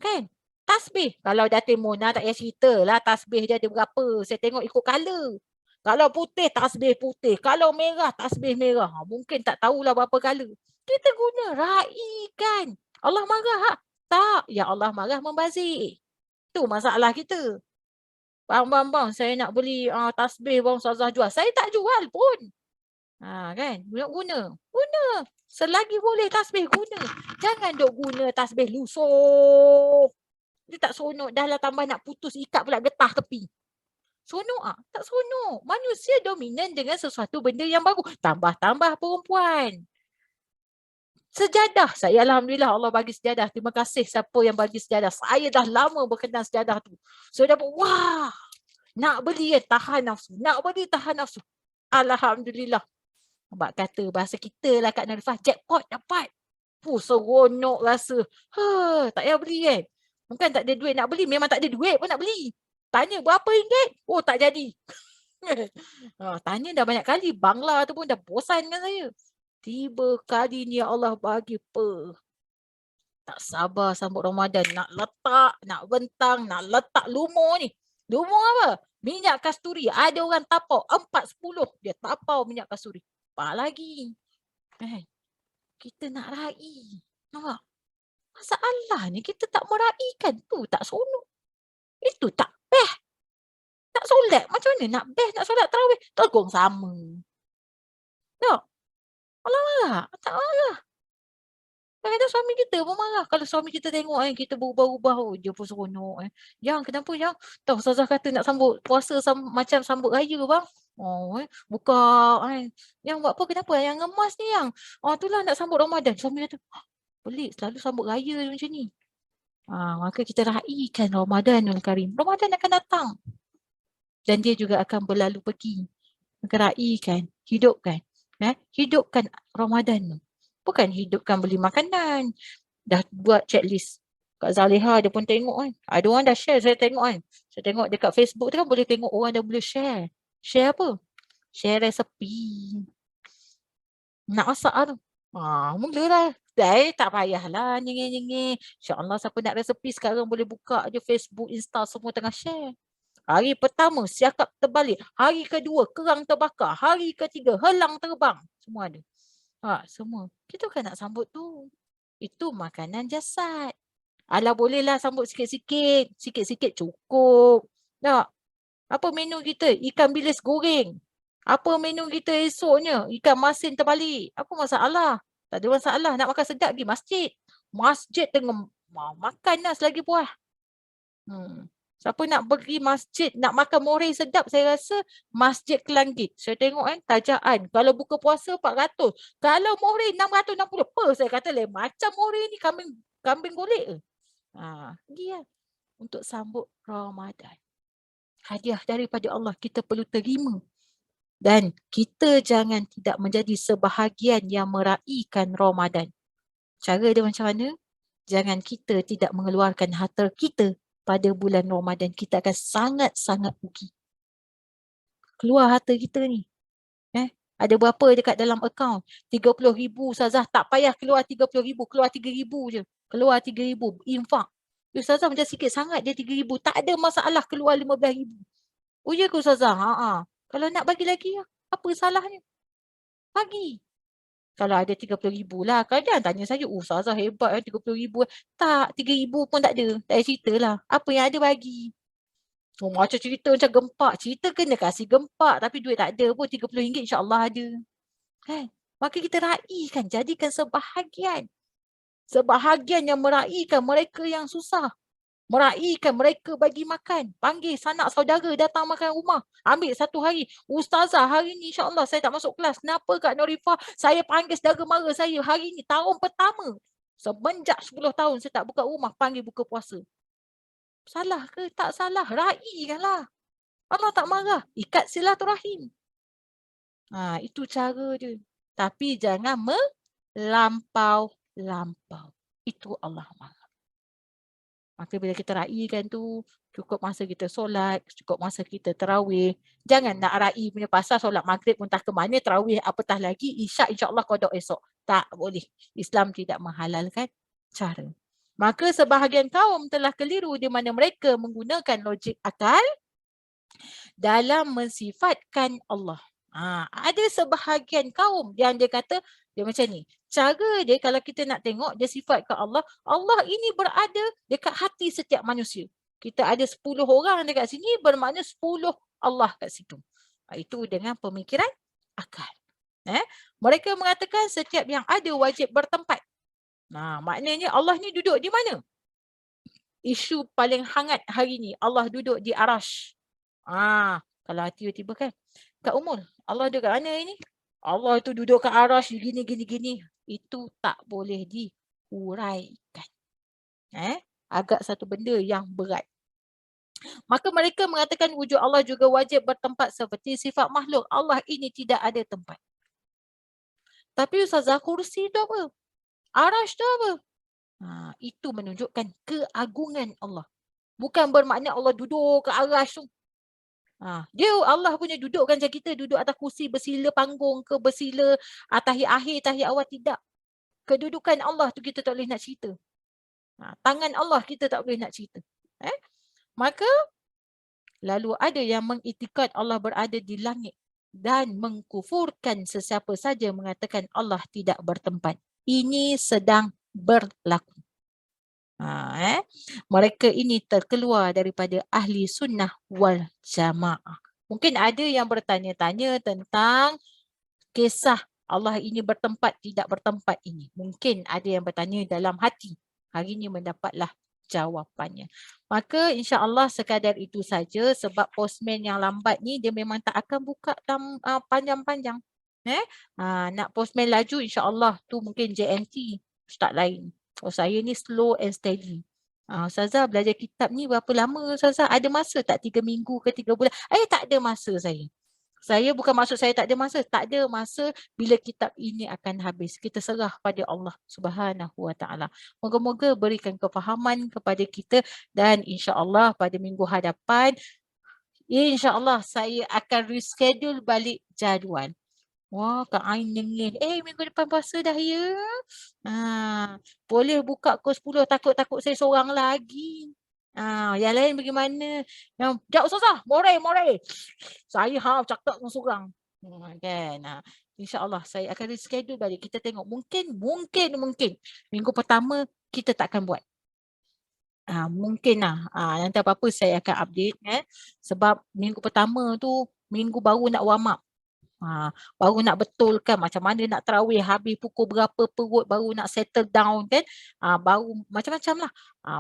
Kan? Tasbih. Kalau Datin Mona tak payah cerita lah. Tasbih dia ada berapa. Saya tengok ikut color. Kalau putih, tasbih putih. Kalau merah, tasbih merah. Mungkin tak tahulah berapa color. Kita guna ra'i kan? Allah marah. Tak. Ya Allah marah membazir. Itu masalah kita. Bang, saya nak beli tasbih bang Ustazah jual. Saya tak jual pun. Kan? Guna. Selagi boleh tasbih guna. Jangan duk guna tasbih lusuh. Dia tak sonok. Dah lah tambah nak putus ikat pula getah tepi. Sonok tak sonok. Manusia dominan dengan sesuatu benda yang baru. Tambah perempuan. Sejadah. Saya Alhamdulillah Allah bagi sejadah. Terima kasih siapa yang bagi sejadah. Saya dah lama berkenal sejadah tu. Saya dapat, wah. Nak beli tahan nafsu. Alhamdulillah. Sebab kata bahasa kita lah Kak Narifah. Jackpot dapat. Seronok rasa. Tak payah beli kan. Bukan tak ada duit nak beli. Memang tak ada duit pun nak beli. Tanya berapa ringgit? Tak jadi. Tanya dah banyak kali. Bangla tu pun dah bosan dengan saya. Tiba kali ni Allah bagi tak sabar sambut Ramadan. Nak letak, nak bentang, nak letak lumur ni. Lumur apa? Minyak kasturi. Ada orang tapau 4-10. Dia tapau minyak kasturi. Apa lagi? Kita nak ra'i. Nampak? Masalah ni kita tak mera'ikan. Tu tak sonok. Itu tak best. Tak solat. Macam mana nak best nak solat tarawih? Tolong sama. Tak? Allah marah. Tak marah. Kadang-kadang suami kita pun marah. Kalau suami kita tengok kita berubah-ubah. Dia pun seronok. Kenapa yang? Tahu Ustazah kata nak sambut puasa macam sambut raya bang. Buka. Yang buat apa? Kenapa? Yang ngemas ni yang. Itulah nak sambut Ramadan. Suami kata, pelik selalu sambut raya macam ni. Maka kita ra'ikan Ramadanul Karim. Ramadan akan datang. Dan dia juga akan berlalu pergi. Maka ra'ikan. Hidupkan. Hidupkan Ramadan tu. Bukan hidupkan beli makanan. Dah buat checklist. Kak Zaliha dia pun tengok kan. Ada orang dah share, saya tengok kan. Saya tengok dekat Facebook tu kan boleh tengok orang dah boleh share. Share apa? Share resepi. Nak masak tu. Mulalah. Tak payahlah nyengih-nyengih. InsyaAllah siapa nak resepi sekarang boleh buka je Facebook, Insta semua tengah share. Hari pertama siakap terbalik. Hari kedua kerang terbakar. Hari ketiga helang terbang. Semua ada. Semua. Kita kan nak sambut tu. Itu makanan jasad. Alah bolehlah sambut sikit-sikit. Sikit-sikit cukup. Tak? Apa menu kita? Ikan bilis goreng. Apa menu kita esoknya? Ikan masin terbalik. Apa masalah? Tak ada masalah. Nak makan sedap pergi masjid. Masjid tengah makan lah selagi puas. Siapa nak pergi masjid, nak makan moreh sedap, saya rasa Masjid Kelangit. Saya tengok kan, tajaan. Kalau buka puasa 400. Kalau moreh 660. Saya kata macam moreh ni kambing golek ke? Pergi lah. Untuk sambut Ramadan. Hadiah daripada Allah kita perlu terima. Dan kita jangan tidak menjadi sebahagian yang meraihkan Ramadan. Cara dia macam mana? Jangan kita tidak mengeluarkan harta kita pada bulan Ramadan. Kita akan sangat-sangat rugi. keluar harta kita ni. Ada berapa dekat dalam akaun? 30,000 Ustazah, tak payah keluar 30,000, keluar 3,000 je. Keluar 3,000, infak. Ustazah macam sikit sangat dia 3,000. Tak ada masalah keluar 15,000. Oh ya ke Ustazah? Kalau nak bagi lagi, apa salahnya? Bagi. Kalau ada 30,000 lah. Kalau jangan tanya saya, Ustazah hebat 30,000. Tak, 3,000 pun tak ada. Tak ada cerita lah. Apa yang ada bagi. Oh, macam cerita macam gempak. Cerita kena kasih gempak. Tapi duit tak ada pun. RM30 insyaAllah ada. Kan? Maka kita raikan. Jadikan sebahagian. Sebahagian yang meraikan mereka yang susah. Meraikan mereka bagi makan. Panggil sanak saudara datang makan rumah. Ambil satu hari. Ustazah hari ni insyaAllah saya tak masuk kelas. Kenapa Kak Norifah? Saya panggil saudara mara saya hari ni. Tahun pertama. Semenjak 10 tahun saya tak buka rumah. Panggil buka puasa. Salah ke? Tak salah. Raikanlah. Allah tak marah. Ikat silaturahim. Itu cara dia. Tapi jangan melampau-lampau. Itu Allah marah. Maka bila kita raikan tu, cukup masa kita solat, cukup masa kita tarawih. Jangan nak rai punya pasal solat maghrib pun tak ke mana, tarawih apatah lagi, isyak insyaAllah qada esok. Tak boleh. Islam tidak menghalalkan cara. Maka sebahagian kaum telah keliru di mana mereka menggunakan logik akal dalam mensifatkan Allah. Ada sebahagian kaum yang dia kata, dia macam ni. Cara dia kalau kita nak tengok dia sifat ke Allah, Allah ini berada dekat hati setiap manusia. Kita ada 10 orang dekat sini bermakna 10 Allah kat situ. Itu dengan pemikiran akal. Mereka mengatakan setiap yang ada wajib bertempat. Maknanya Allah ni duduk di mana? Isu paling hangat hari ni, Allah duduk di Arash. Kalau tiba-tiba kan, Kak Umul, Allah duduk kat mana ini? Allah tu duduk kat Arash gini. Itu tak boleh dihuraikan. Agak satu benda yang berat. Maka mereka mengatakan wujud Allah juga wajib bertempat seperti sifat makhluk. Allah ini tidak ada tempat. Tapi Ustazah, kursi tu apa? Arash tu apa? Itu menunjukkan keagungan Allah. Bukan bermakna Allah duduk ke Arash tu. Dia Allah punya duduk kan macam kita duduk atas kursi bersila panggung ke bersila tahiyat akhir, tahiyat awal, tidak. Kedudukan Allah tu kita tak boleh nak cerita. Tangan Allah kita tak boleh nak cerita. Maka lalu ada yang mengiktikad Allah berada di langit dan mengkufurkan sesiapa saja mengatakan Allah tidak bertempat. Ini sedang berlaku. Mereka ini terkeluar daripada ahli sunnah wal jamaah. Mungkin ada yang bertanya-tanya tentang kisah Allah ini bertempat tidak bertempat ini. Mungkin ada yang bertanya dalam hati. Hari ini mendapatlah jawapannya. Maka insya-Allah sekadar itu saja, sebab postman yang lambat ni dia memang tak akan buka panjang-panjang. Nak postman laju insya-Allah tu mungkin JNT, ustaz lain. Saya ni slow and steady. Ustazah belajar kitab ni berapa lama Ustazah? Ada masa tak 3 minggu ke 3 bulan? Tak ada masa saya. Saya bukan maksud saya tak ada masa. Tak ada masa bila kitab ini akan habis. Kita serah pada Allah Subhanahu Wa Taala. Moga-moga berikan kefahaman kepada kita dan insya-Allah pada minggu hadapan insya-Allah saya akan reschedule balik jadual. Wah, Kak Ain nyengin. Minggu depan puasa dah ya. Boleh buka pukul 10, takut saya seorang lagi. Yang lain bagaimana? Sekejap Ustazah, moray. Saya cakap dengan seorang. Kan? InsyaAllah saya akan reschedule balik. Kita tengok. Mungkin. Minggu pertama kita takkan buat. Mungkin lah. Nanti apa-apa saya akan update. Sebab minggu pertama tu, minggu baru nak warm up. Baru nak betulkan macam mana nak tarawih, habis pukul berapa perut, baru nak settle down kan. Baru macam-macam lah.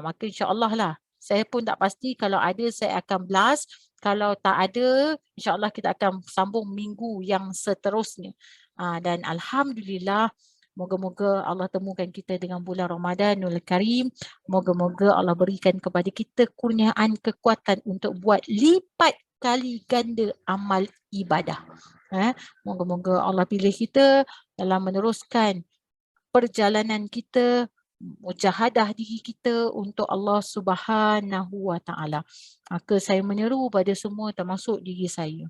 Maka insyaAllah lah. Saya pun tak pasti, kalau ada saya akan blast. Kalau tak ada, insyaAllah kita akan sambung minggu yang seterusnya. Dan Alhamdulillah, moga-moga Allah temukan kita dengan bulan Ramadanul Karim. Moga-moga Allah berikan kepada kita kurniaan kekuatan untuk buat lipat kali ganda amal ibadah. Moga-moga Allah pilih kita dalam meneruskan perjalanan kita mujahadah diri kita untuk Allah Subhanahu Wa Taala. Maka saya menyeru pada semua termasuk diri saya.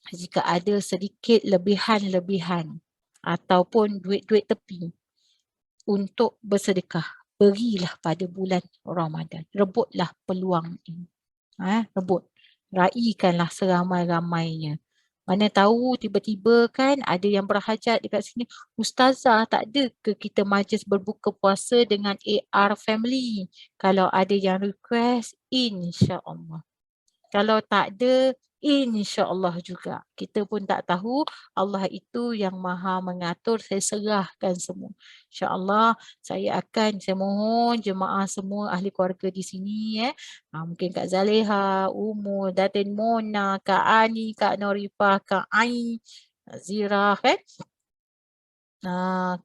Jika ada sedikit lebihan-lebihan ataupun duit-duit tepi untuk bersedekah, berilah pada bulan Ramadan. Rebutlah peluang ini. Rebut. Raikanlah seramai-ramainya. Mana tahu tiba-tiba kan ada yang berhajat dekat sini. Ustazah, tak ada ke kita majlis berbuka puasa dengan AR family? Kalau ada yang request, insya-Allah. Kalau tak ada, insya-Allah juga. Kita pun tak tahu, Allah itu yang maha mengatur, saya serahkan semua. Insya-Allah saya mohon jemaah semua ahli keluarga di sini mungkin Kak Zaleha, Umul, Datin Mona, Kak Ani, Kak Norifah, Kak Ain, Zirah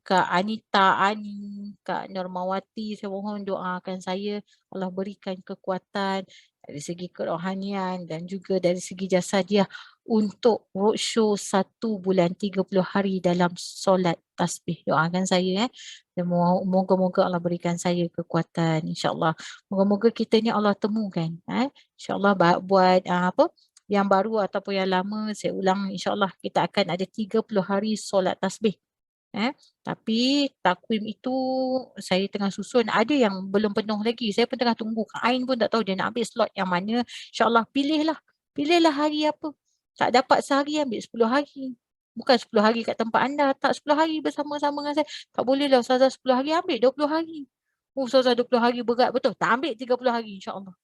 Kak Anita, Ani, Kak Normawati, saya mohon doakan saya, Allah berikan kekuatan dari segi kerohanian dan juga dari segi jasadiah untuk roadshow 1 bulan 30 hari dalam solat tasbih. Doakan saya dan moga-moga Allah berikan saya kekuatan, insya-Allah. Moga-moga kita ni Allah temukan, insya-Allah buat yang baru ataupun yang lama, saya ulang, insya-Allah kita akan ada 30 hari solat tasbih. Tapi takwim itu saya tengah susun, ada yang belum penuh lagi. Saya pun tengah tunggu. Kak Ain pun tak tahu dia nak ambil slot yang mana. InsyaAllah pilihlah hari apa. Tak dapat sehari ambil 10 hari. Bukan 10 hari kat tempat anda. Tak 10 hari bersama-sama dengan saya. Tak boleh lah Ustazah 10 hari, ambil 20 hari. Ustazah 20 hari berat betul. Tak ambil 30 hari insyaAllah.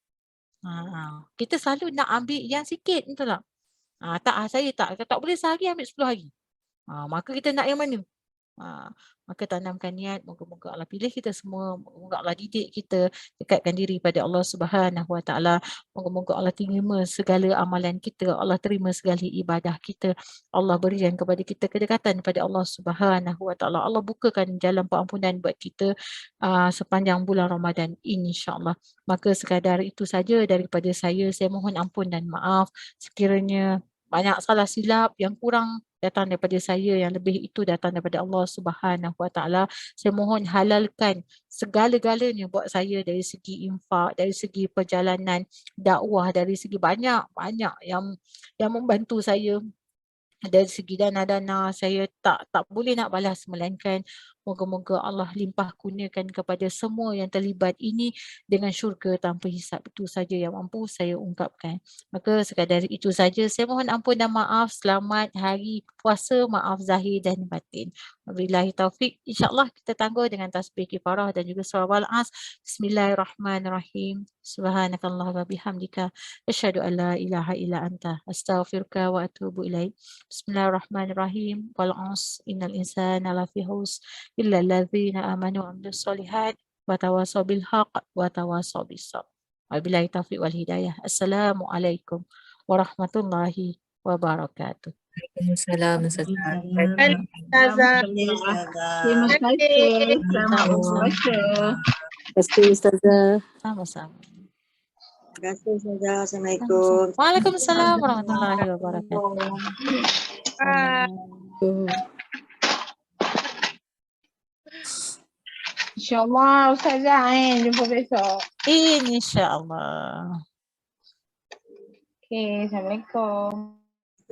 Kita selalu nak ambil yang sikit, betul tak? Saya tak boleh sehari ambil 10 hari. Maka kita nak yang mana? Maka tanamkan niat, moga-moga Allah pilih kita semua, moga-moga Allah didik kita, dekatkan diri pada Allah Subhanahu Wa Taala, moga-moga Allah terima segala amalan kita, Allah terima segala ibadah kita, Allah berikan kepada kita kedekatan pada Allah Subhanahu Wa Taala, Allah bukakan jalan pengampunan buat kita sepanjang bulan Ramadan ini insya-Allah. Maka sekadar itu saja daripada saya mohon ampun dan maaf sekiranya banyak salah silap yang kurang datang daripada saya, yang lebih itu datang daripada Allah Subhanahu Wa Taala. Saya mohon halalkan segala-galanya buat saya dari segi infak, dari segi perjalanan dakwah, dari segi banyak-banyak yang membantu saya. Dari segi dana-dana saya tak boleh nak balas, melainkan moga-moga Allah limpah kurniakan kepada semua yang terlibat ini dengan syurga tanpa hisap. Itu saja yang mampu saya ungkapkan. Maka sekadar itu saja, saya mohon ampun dan maaf. Selamat hari puasa, maaf zahir dan batin. Wabillahi taufik. InsyaAllah kita tangguh dengan tasbih kifarah dan juga surah Al-As. Bismillahirrahmanirrahim. Subhanakallah wa bihamdika asyhadu an la ilaha illa anta astaghfiruka wa atubu ilaik. Bismillahirrahmanirrahim. Wal 'asr innal insana lafi khusr illa allazina amanu wa 'amilus solihat wa tawassaw bil haqq wa tawassaw bis sabr. Wabillahi taufiq wal hidayah. Assalamualaikum warahmatullahi wabarakatuh. Waalaikumsalam Ustazah. Ustazah. Terima kasih. Selamat berpuasa. Terima kasih Ustazah. Sama-sama. Terima kasih Ustazah. Assalamualaikum. Waalaikumsalam warahmatullahi wabarakatuh. InsyaAllah Ustazah jumpa besok. InsyaAllah. Okay, Assalamualaikum.